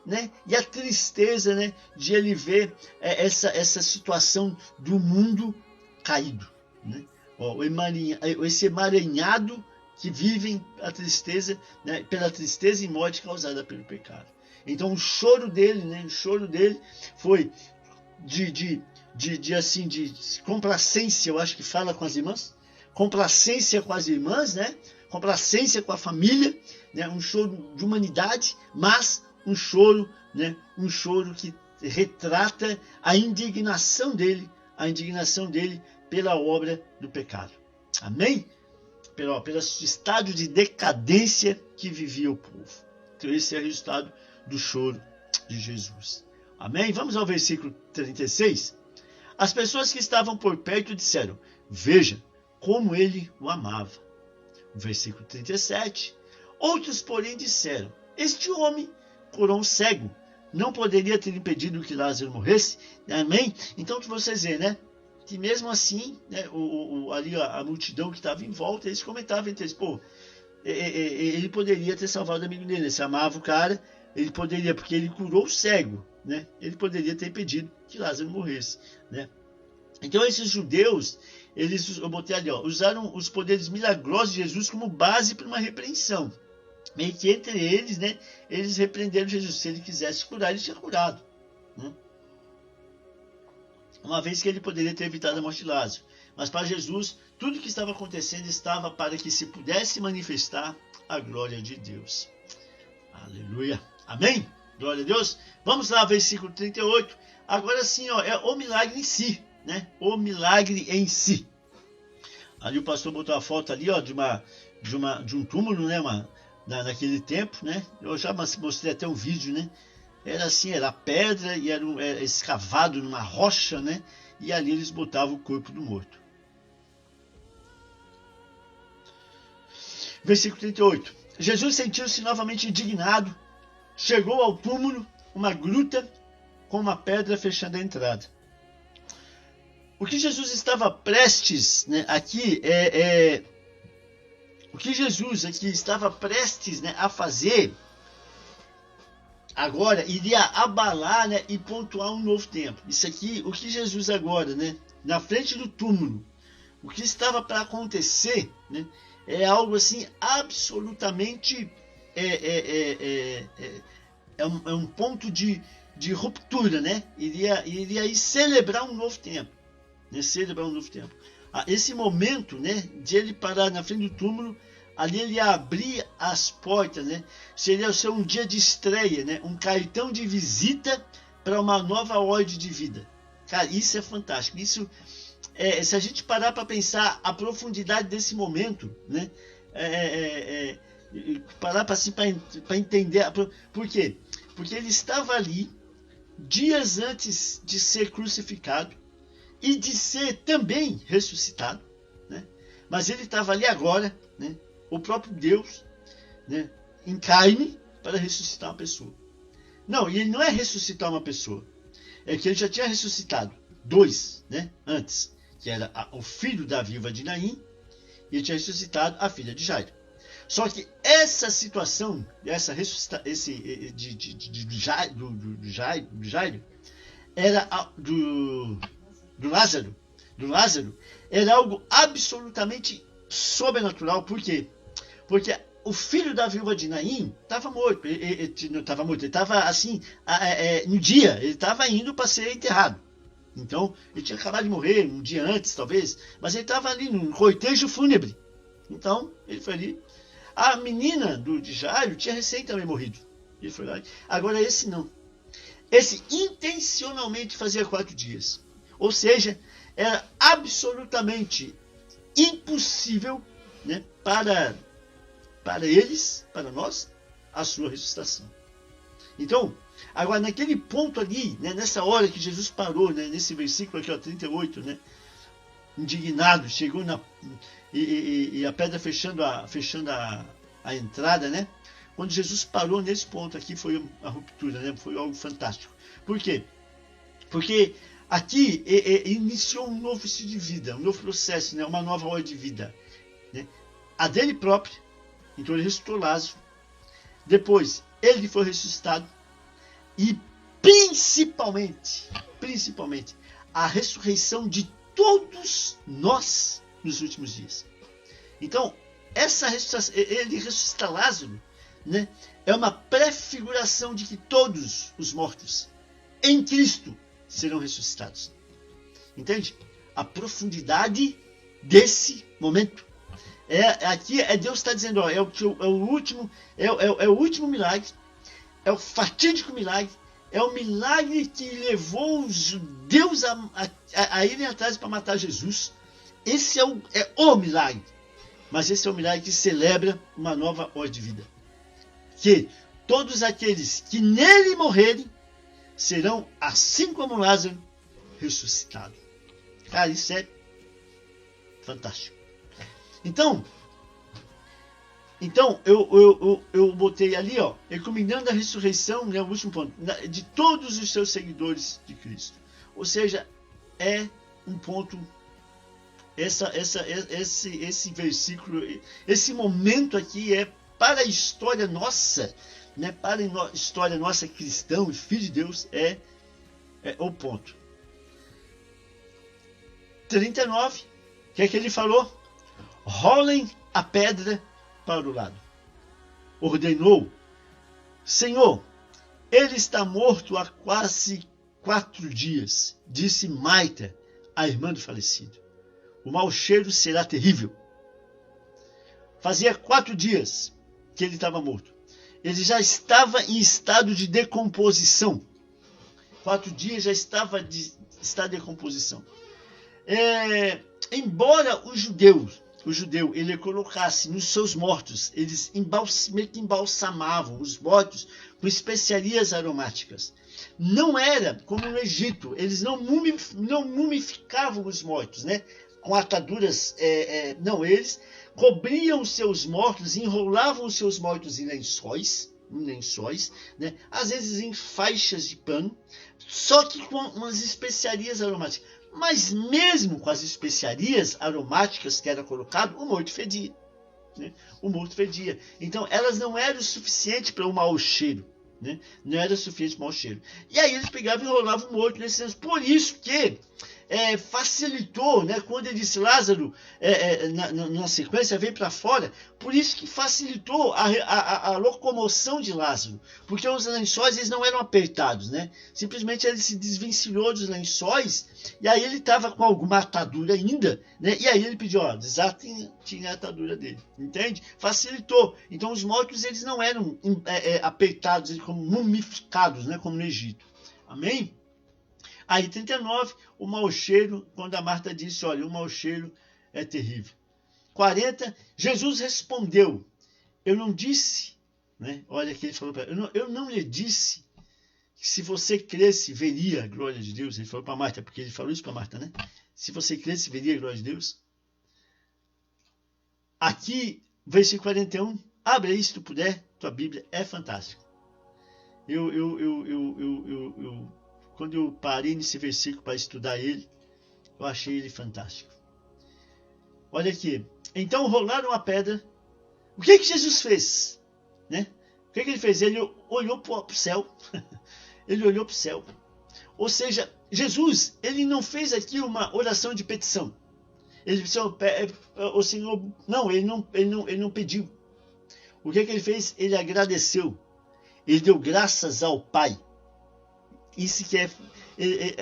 né? E a tristeza, né? De ele ver essa situação do mundo caído, né? Esse emaranhado que vivem a tristeza, né? Pela tristeza e morte causada pelo pecado. Então o choro dele, né? O choro dele foi de complacência, eu acho que fala com as irmãs, complacência com as irmãs, né? Complacência com a família, né? Um choro de humanidade, mas um choro, né? Um choro que retrata a indignação dele pela obra do pecado. Amém? Pelo estado de decadência que vivia o povo. Então esse é o resultado do choro de Jesus. Amém? Vamos ao versículo 36. As pessoas que estavam por perto disseram: veja como ele o amava. Versículo 37. Outros, porém, disseram: este homem curou um cego, não poderia ter impedido que Lázaro morresse, amém? Então vocês veem, né, que mesmo assim, né, ali a multidão que estava em volta, eles comentavam entre eles, pô, ele poderia ter salvado o amigo dele, ele se amava o cara, ele poderia, porque ele curou o cego, né, ele poderia ter impedido que Lázaro morresse, né. Então esses judeus, eu botei ali, ó, usaram os poderes milagrosos de Jesus como base para uma repreensão. Meio que entre eles, né, eles repreenderam Jesus. Se ele quisesse curar, ele tinha curado, né? Uma vez que ele poderia ter evitado a morte de Lázaro. Mas para Jesus, tudo que estava acontecendo estava para que se pudesse manifestar a glória de Deus. Aleluia. Amém? Glória a Deus. Vamos lá, versículo 38. Agora sim, ó, é o milagre em si, né? O milagre em si. Ali o pastor botou a foto ali, ó, de um túmulo, né, naquele tempo, né? Eu já mostrei até um vídeo, né? Era assim, era pedra e era escavado numa rocha, né? E ali eles botavam o corpo do morto. Versículo 38. Jesus sentiu-se novamente indignado, chegou ao túmulo, uma gruta com uma pedra fechando a entrada. O que Jesus estava prestes, né, aqui o que Jesus aqui estava prestes, né, a fazer agora iria abalar, né, e pontuar um novo tempo. Isso aqui, o que Jesus agora, né, na frente do túmulo, o que estava para acontecer, né, é algo assim absolutamente é um ponto de ruptura, né? Iria celebrar um novo tempo, né? Celebrar um novo tempo. Esse momento, né, de ele parar na frente do túmulo, ali ele ia abrir as portas, né? Seria ser um dia de estreia, né? Um cartão de visita para uma nova ordem de vida. Cara, isso é fantástico. Isso se a gente parar para pensar a profundidade desse momento, né? Parar para entender. Por quê? Porque ele estava ali dias antes de ser crucificado e de ser também ressuscitado, né? Mas ele estava ali agora, né? O próprio Deus, né, em carne, para ressuscitar uma pessoa. Não, e ele não é ressuscitar uma pessoa, é que ele já tinha ressuscitado dois, né, antes, que era o filho da viúva de Naim, e ele tinha ressuscitado a filha de Jairo. Só que essa situação, essa ressuscitação, do Jairo, era do Lázaro, era algo absolutamente sobrenatural. Por quê? Porque o filho da viúva de Naim estava morto. Ele estava assim, no dia, ele estava indo para ser enterrado. Então, ele tinha acabado de morrer um dia antes, talvez, mas ele estava ali num cortejo fúnebre. Então, ele foi ali. A menina de Jairo tinha recém também morrido. Ele foi lá. Agora esse não. Esse intencionalmente fazia 4 dias. Ou seja, era absolutamente impossível, né, para eles, para nós, a sua ressuscitação. Então, agora naquele ponto ali, né, nessa hora que Jesus parou, né, nesse versículo aqui, ó, 38, né, indignado, chegou e a pedra fechando a entrada, né? Quando Jesus parou nesse ponto aqui, foi a ruptura, né? Foi algo fantástico. Por quê? Porque aqui iniciou um novo estilo de vida, um novo processo, né? Uma nova ordem de vida, né? A dele próprio. Então ele ressuscitou Lázaro. Depois, ele foi ressuscitado. E principalmente, a ressurreição de todos nós nos últimos dias. Então, essa ressuscitação, ele ressuscita Lázaro, né, é uma prefiguração de que todos os mortos em Cristo serão ressuscitados. Entende? A profundidade desse momento. Aqui Deus está dizendo, ó, é o último milagre, é o fatídico milagre, é o milagre que levou os judeus a irem atrás para matar Jesus. Esse é o milagre. Mas esse é o milagre que celebra uma nova ordem de vida. Que todos aqueles que nele morrerem serão, assim como Lázaro, ressuscitados. Cara, isso é fantástico. Então, Então, eu botei ali, ó, encomendando a ressurreição, né, o último ponto, de todos os seus seguidores de Cristo. Ou seja, é um ponto, esse versículo, esse momento aqui é para a história nossa, né, para a história nossa cristão e filho de Deus, é o ponto. 39, o que é que ele falou? Rolem a pedra para o lado. Ordenou: Senhor, ele está morto há quase 4 dias, disse Marta, a irmã do falecido. O mau cheiro será terrível. Fazia 4 dias que ele estava morto. Ele já estava em estado de decomposição. 4 dias já estava em estado de decomposição. Embora o judeu ele colocasse nos seus mortos, eles meio que embalsamavam os mortos com especiarias aromáticas. Não era como no Egito, eles não mumificavam os mortos, né? Com ataduras, não, eles cobriam os seus mortos, enrolavam os seus mortos em lençóis, né? Às vezes em faixas de pano, só que com umas especiarias aromáticas. Mas mesmo com as especiarias aromáticas que era colocado, o morto fedia. Né? O morto fedia. Então elas não eram o suficiente para o mau cheiro. Né? Não era o suficiente para o mau cheiro. E aí eles pegavam e enrolavam o morto nesse senso. Por isso que facilitou, né? Quando ele disse Lázaro, na sequência, veio para fora, por isso que facilitou a locomoção de Lázaro, porque os lençóis eles não eram apertados, né? Simplesmente ele se desvencilhou dos lençóis, e aí ele estava com alguma atadura ainda, né? E aí ele pediu, ó, desatem a atadura dele, entende? Facilitou. Então os mortos eles não eram apertados, como mumificados, né? Como no Egito. Amém? Aí 39, o mau cheiro, quando a Marta disse, olha, o mau cheiro é terrível. 40, Jesus respondeu, eu não disse, né? Olha que ele falou para ela, eu não lhe disse que se você cresce, veria a glória de Deus. Ele falou para Marta, porque ele falou isso para Marta, né? Se você cresce, veria a glória de Deus. Aqui, versículo 41, abre aí se tu puder, tua Bíblia é fantástica. Quando eu parei nesse versículo para estudar ele, eu achei ele fantástico. Olha aqui. Então rolaram a pedra. O que Jesus fez? Né? O que ele fez? Ele olhou para o céu. Ele olhou para o céu. Ou seja, Jesus, ele não fez aqui uma oração de petição. Ele disse, o Senhor... Não, ele não pediu. O que ele fez? Ele agradeceu. Ele deu graças ao Pai. Isso que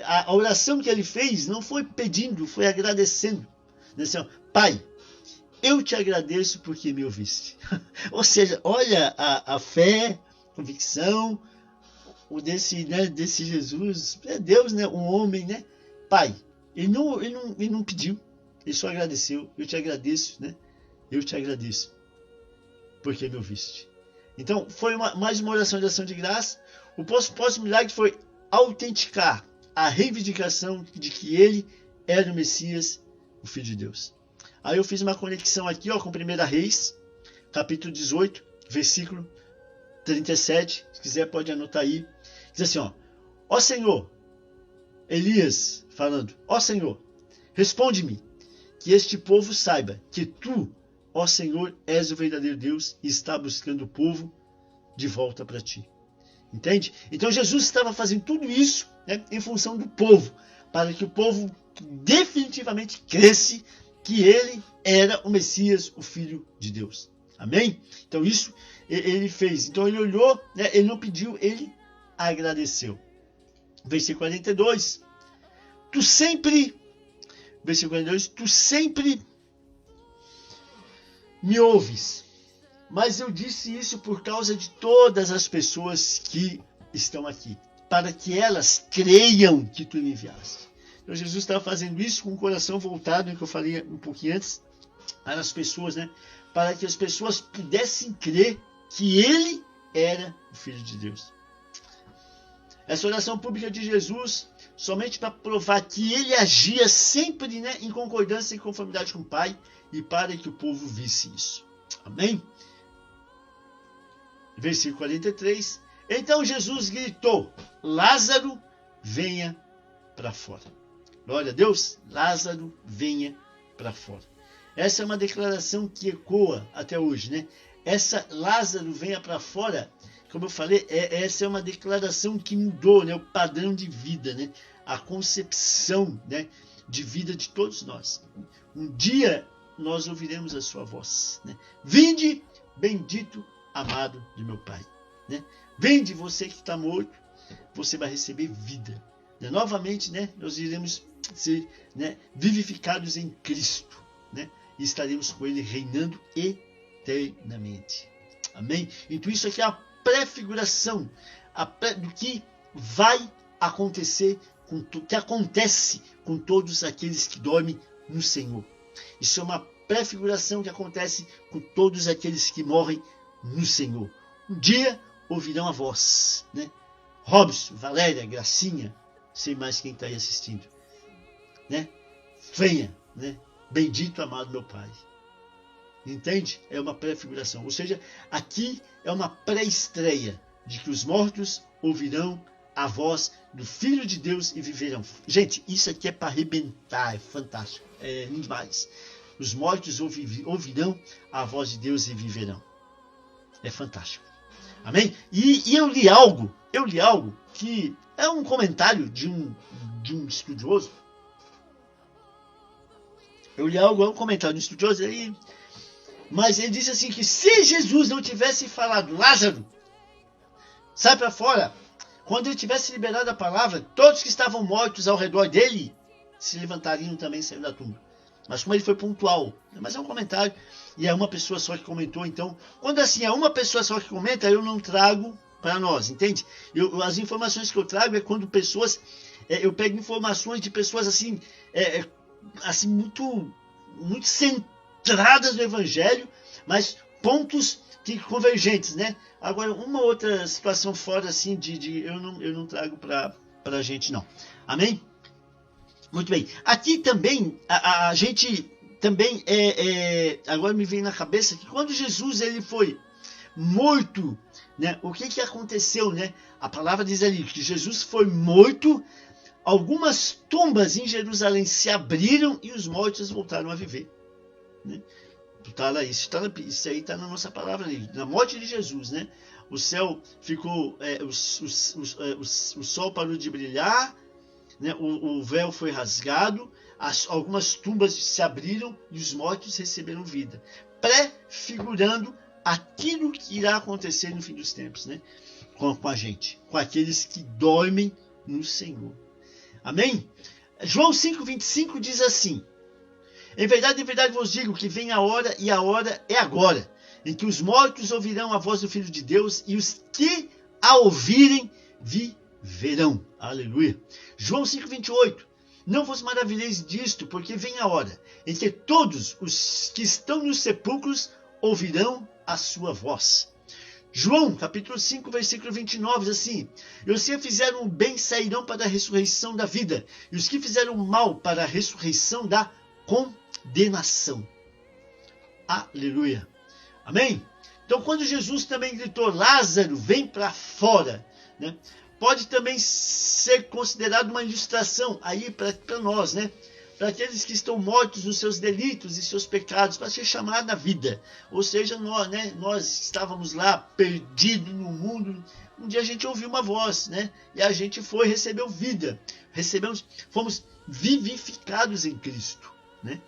a oração que ele fez não foi pedindo, foi agradecendo. Assim, ó, Pai, eu te agradeço porque me ouviste. Ou seja, olha a fé, a convicção desse Jesus, é Deus, né? Um homem, né? Pai, ele não pediu, ele só agradeceu. Eu te agradeço, né? Eu te agradeço porque me ouviste. Então, foi mais uma oração de ação de graça. O próximo milagre foi autenticar a reivindicação de que ele era o Messias, o Filho de Deus. Aí eu fiz uma conexão aqui, ó, com 1 Reis, capítulo 18, versículo 37. Se quiser pode anotar aí. Diz assim, ó Senhor, Elias falando, ó Senhor, responde-me, que este povo saiba que tu, ó Senhor, és o verdadeiro Deus e está buscando o povo de volta para ti. Entende? Então Jesus estava fazendo tudo isso, né, em função do povo, para que o povo definitivamente cresce que ele era o Messias, o Filho de Deus. Amém? Então isso ele fez. Então ele olhou, né, ele não pediu, ele agradeceu. Versículo 42. Versículo 42. Tu sempre me ouves. Mas eu disse isso por causa de todas as pessoas que estão aqui, para que elas creiam que tu me enviaste. Então Jesus estava fazendo isso com o coração voltado, no que eu falei um pouquinho antes, para as pessoas, né? Para que as pessoas pudessem crer que ele era o Filho de Deus. Essa oração pública de Jesus, somente para provar que ele agia sempre, né, em concordância e conformidade com o Pai, e para que o povo visse isso. Amém? versículo 43. Então Jesus gritou: Lázaro, venha para fora. Glória a Deus, Lázaro, venha para fora. Essa é uma declaração que ecoa até hoje, né? Essa Lázaro, venha para fora, como eu falei, essa é uma declaração que mudou, né, o padrão de vida, né? A concepção, né, de vida de todos nós. Um dia nós ouviremos a sua voz, né? Vinde, bendito, amado de meu Pai, né? Vinde, você que está morto, você vai receber vida, né? Novamente, né, nós iremos ser, né, vivificados em Cristo, né? E estaremos com Ele reinando eternamente. Amém? Então isso aqui é a prefiguração do que vai acontecer, que acontece com todos aqueles que dormem no Senhor. Isso é uma prefiguração que acontece com todos aqueles que morrem no Senhor. Um dia ouvirão a voz, né? Robson, Valéria, Gracinha, sei mais quem está aí assistindo, né? Venha, né? Bendito, amado meu Pai. Entende? É uma prefiguração. Ou seja, aqui é uma pré-estreia de que os mortos ouvirão a voz do Filho de Deus e viverão. Gente, isso aqui é para arrebentar, é fantástico, é demais. Os mortos ouvirão a voz de Deus e viverão. É fantástico. Amém? E eu li algo que é um comentário de um estudioso. Eu li algo, é um comentário de um estudioso aí, mas ele disse assim que se Jesus não tivesse falado, Lázaro, sai para fora, quando ele tivesse liberado a palavra, todos que estavam mortos ao redor dele se levantariam também e saíram da tumba. Mas como ele foi pontual, mas é um comentário, e é uma pessoa só que comentou, então, quando assim é uma pessoa só que comenta, eu não trago para nós, entende? As informações que eu trago é quando pessoas, eu pego informações de pessoas assim, assim muito centradas no Evangelho, mas pontos que convergentes, né? Agora, uma outra situação fora assim, eu não trago para a gente, não. Amém? Muito bem. Aqui também, a gente também, agora me vem na cabeça que quando Jesus ele foi morto, né? O que aconteceu, né? A palavra diz ali que Jesus foi morto, algumas tumbas em Jerusalém se abriram e os mortos voltaram a viver, né? Isso aí está na nossa palavra ali, na morte de Jesus, né? O céu ficou, o sol parou de brilhar, né? O véu foi rasgado, algumas tumbas se abriram e os mortos receberam vida, prefigurando aquilo que irá acontecer no fim dos tempos, né? Com a gente, com aqueles que dormem no Senhor. Amém? João 5,25 diz assim: em verdade vos digo que vem a hora, e a hora é agora, em que os mortos ouvirão a voz do Filho de Deus, e os que a ouvirem viverão. Aleluia. João 5,28. Não vos maravilheis disto, porque vem a hora em que todos os que estão nos sepulcros ouvirão a sua voz. João, capítulo 5, versículo 29, diz assim: e os que fizeram o bem sairão para a ressurreição da vida, e os que fizeram o mal para a ressurreição da condenação. Aleluia. Amém? Então, quando Jesus também gritou, Lázaro, vem para fora, né? Pode também ser considerado uma ilustração aí para nós, né? Para aqueles que estão mortos nos seus delitos e seus pecados, para ser chamados à vida. Ou seja, nós, né? Nós estávamos lá perdidos no mundo. Um dia a gente ouviu uma voz, né? E a gente foi, recebeu vida. Fomos vivificados em Cristo, né?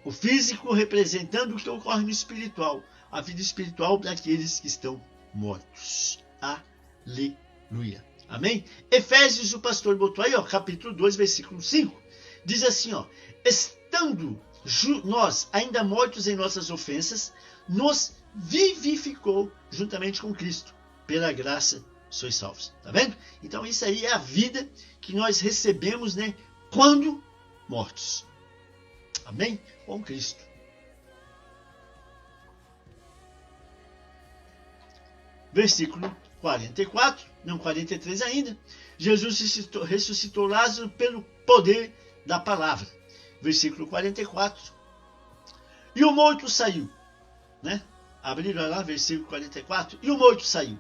O físico representando o que ocorre no espiritual. A vida espiritual para aqueles que estão mortos. Aleluia. Amém? Efésios, o pastor botou aí, ó, capítulo 2, versículo 5. Diz assim, ó: estando nós ainda mortos em nossas ofensas, nos vivificou juntamente com Cristo. Pela graça sois salvos. Tá vendo? Então isso aí é a vida que nós recebemos, né? Quando mortos. Amém? Com Cristo. Versículo 44, não 43 ainda. Jesus ressuscitou Lázaro pelo poder da palavra. Versículo 44. E o morto saiu, né? Abriram lá, versículo 44. E o morto saiu,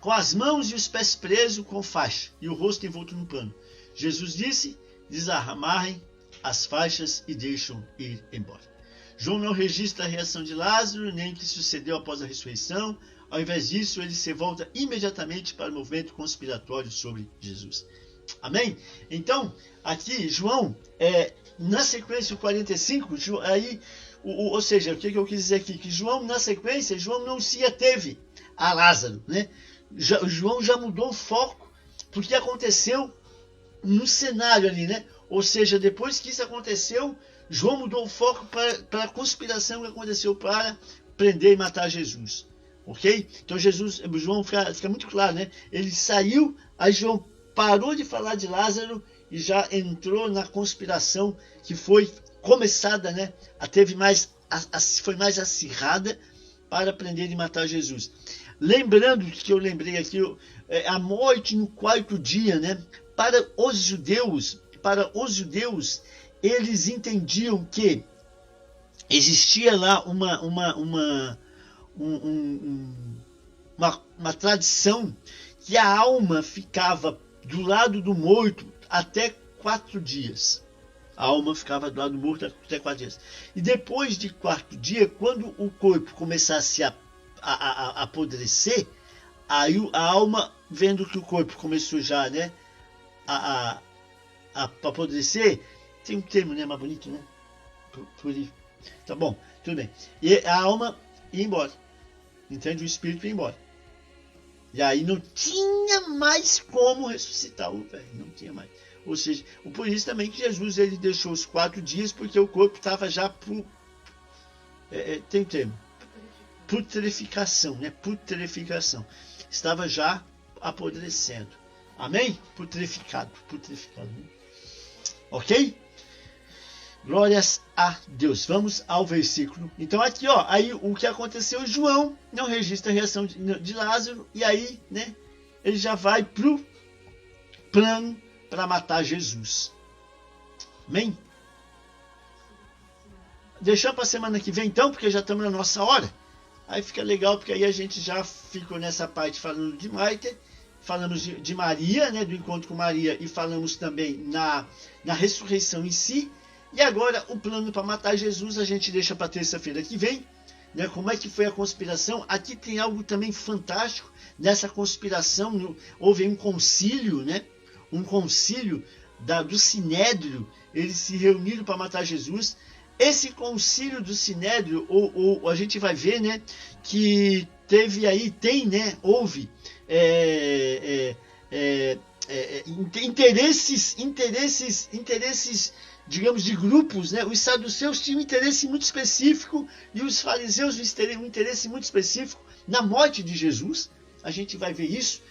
com as mãos e os pés presos com faixa, e o rosto envolto num pano. Jesus disse: desamarrem as faixas e deixam ir embora. João não registra a reação de Lázaro, nem o que sucedeu após a ressurreição. Ao invés disso, ele se volta imediatamente para o movimento conspiratório sobre Jesus. Amém? Então, aqui, João, na sequência, o 45, aí, ou seja, o que eu quis dizer aqui? Que João, na sequência, João não se ateve a Lázaro, né? João já mudou o foco, porque aconteceu no cenário ali, né? Ou seja, depois que isso aconteceu, João mudou o foco para a conspiração que aconteceu para prender e matar Jesus. Ok? Então João fica muito claro, né? Ele saiu, aí João parou de falar de Lázaro e já entrou na conspiração que foi começada, né? Foi mais acirrada para prender e matar Jesus. Lembrando que eu lembrei aqui, a morte no quarto dia, né? Para os judeus, eles entendiam que existia lá uma tradição que a alma ficava do lado do morto até 4 dias. A alma ficava do lado do morto até 4 dias. E depois de 4 dias, quando o corpo começasse a apodrecer, aí a alma, vendo que o corpo começou já, né, a apodrecer, tem um termo, né, mais bonito, né? Tá bom, tudo bem. E a alma ia embora. Entende? O espírito ia embora. E aí não tinha mais como ressuscitar o velho. Não tinha mais. Ou seja, por isso também que Jesus ele deixou os 4 dias, porque o corpo estava já tem um termo. Putrificação, né? Putrificação. Estava já apodrecendo. Amém? Putrificado. Né? Ok? Glórias a Deus. Vamos ao versículo. Então aqui, ó, aí o que aconteceu, João não registra a reação de Lázaro, e aí, né, ele já vai pro plano para matar Jesus. Amém? Deixamos para a semana que vem então, porque já estamos na nossa hora. Aí fica legal, porque aí a gente já ficou nessa parte falando de Marta, falamos de Maria, né, do encontro com Maria, e falamos também na ressurreição em si. E agora o plano para matar Jesus a gente deixa para terça-feira que vem, né? Como é que foi a conspiração? Aqui tem algo também fantástico nessa conspiração. Houve um concílio, né? Um concílio do Sinédrio. Eles se reuniram para matar Jesus. Esse concílio do Sinédrio, ou a gente vai ver, né? Que teve aí, houve interesses, digamos, de grupos, né? Os saduceus tinham um interesse muito específico e os fariseus um interesse muito específico na morte de Jesus. A gente vai ver isso,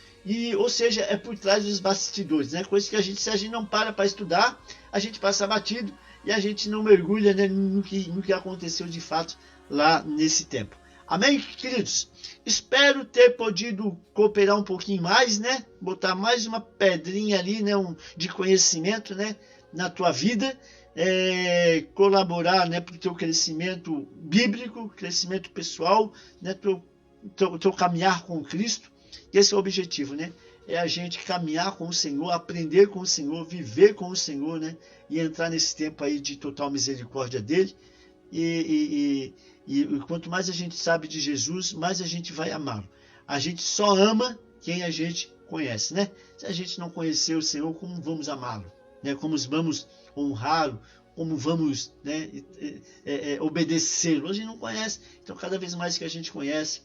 ou seja, é por trás dos bastidores, né? Coisa que se a gente não para estudar, a gente passa batido e a gente não mergulha, né, no que aconteceu de fato lá nesse tempo. Amém, queridos? Espero ter podido cooperar um pouquinho mais, né? Botar mais uma pedrinha ali, né, de conhecimento, né, na tua vida, colaborar, né, para o teu crescimento bíblico, crescimento pessoal, né, teu caminhar com Cristo. Esse é o objetivo, né? É a gente caminhar com o Senhor, aprender com o Senhor, viver com o Senhor, né? E entrar nesse tempo aí de total misericórdia dele. E quanto mais a gente sabe de Jesus, mais a gente vai amá-lo. A gente só ama quem a gente conhece, né? Se a gente não conhecer o Senhor, como vamos amá-lo? Né? Como vamos honrá-lo? Como vamos, né, obedecê-lo? A gente não conhece. Então, cada vez mais que a gente conhece,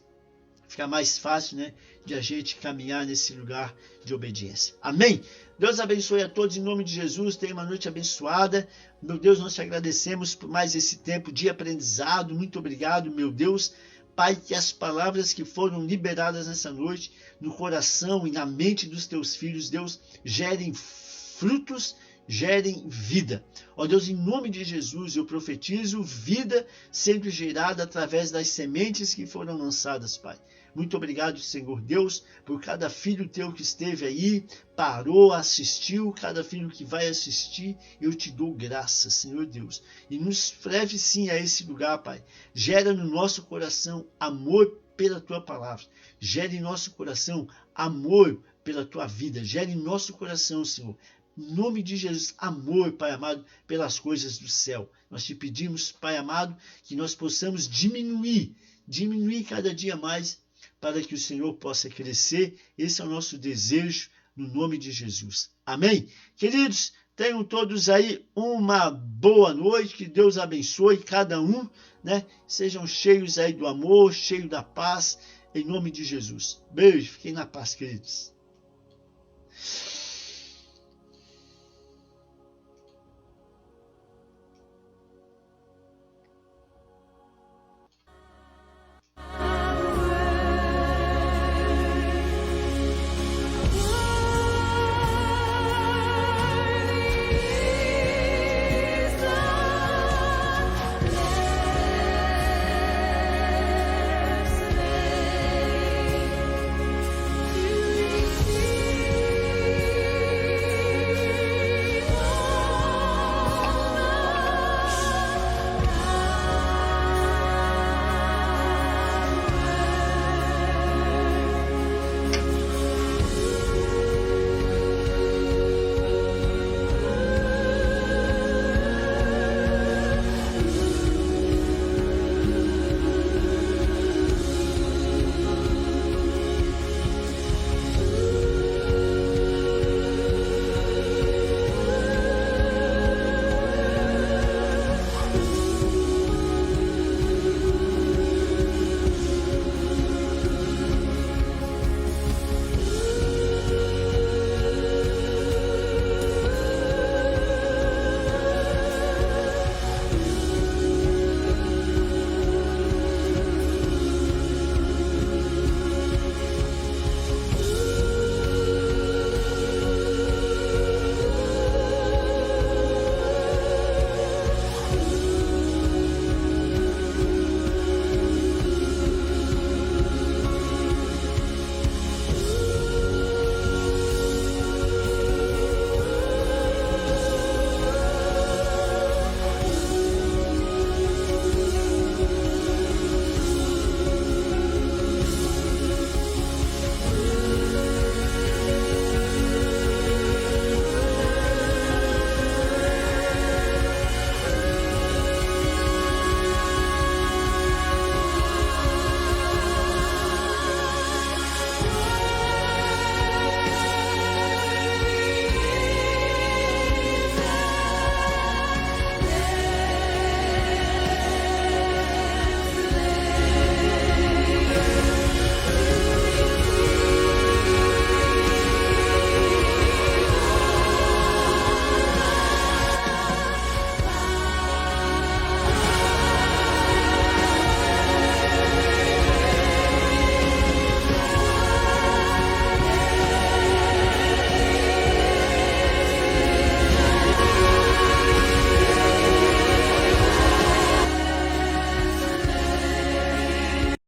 fica mais fácil, né, de a gente caminhar nesse lugar de obediência. Amém? Deus abençoe a todos em nome de Jesus. Tenha uma noite abençoada. Meu Deus, nós te agradecemos por mais esse tempo de aprendizado. Muito obrigado, meu Deus. Pai, que as palavras que foram liberadas nessa noite, no coração e na mente dos teus filhos, Deus, gerem frutos, gerem vida. Ó Deus, em nome de Jesus, eu profetizo vida sendo gerada através das sementes que foram lançadas, Pai. Muito obrigado, Senhor Deus, por cada filho teu que esteve aí, parou, assistiu, cada filho que vai assistir, eu te dou graça, Senhor Deus. E nos leve sim a esse lugar, Pai. Gera no nosso coração amor pela tua palavra. Gere em nosso coração amor pela tua vida. Gere em nosso coração, Senhor, em nome de Jesus, amor, Pai amado, pelas coisas do céu. Nós te pedimos, Pai amado, que nós possamos diminuir cada dia mais, para que o Senhor possa crescer. Esse é o nosso desejo, no nome de Jesus. Amém? Queridos, tenham todos aí uma boa noite, que Deus abençoe cada um, né? Sejam cheios aí do amor, cheios da paz, em nome de Jesus. Beijo, fiquem na paz, queridos.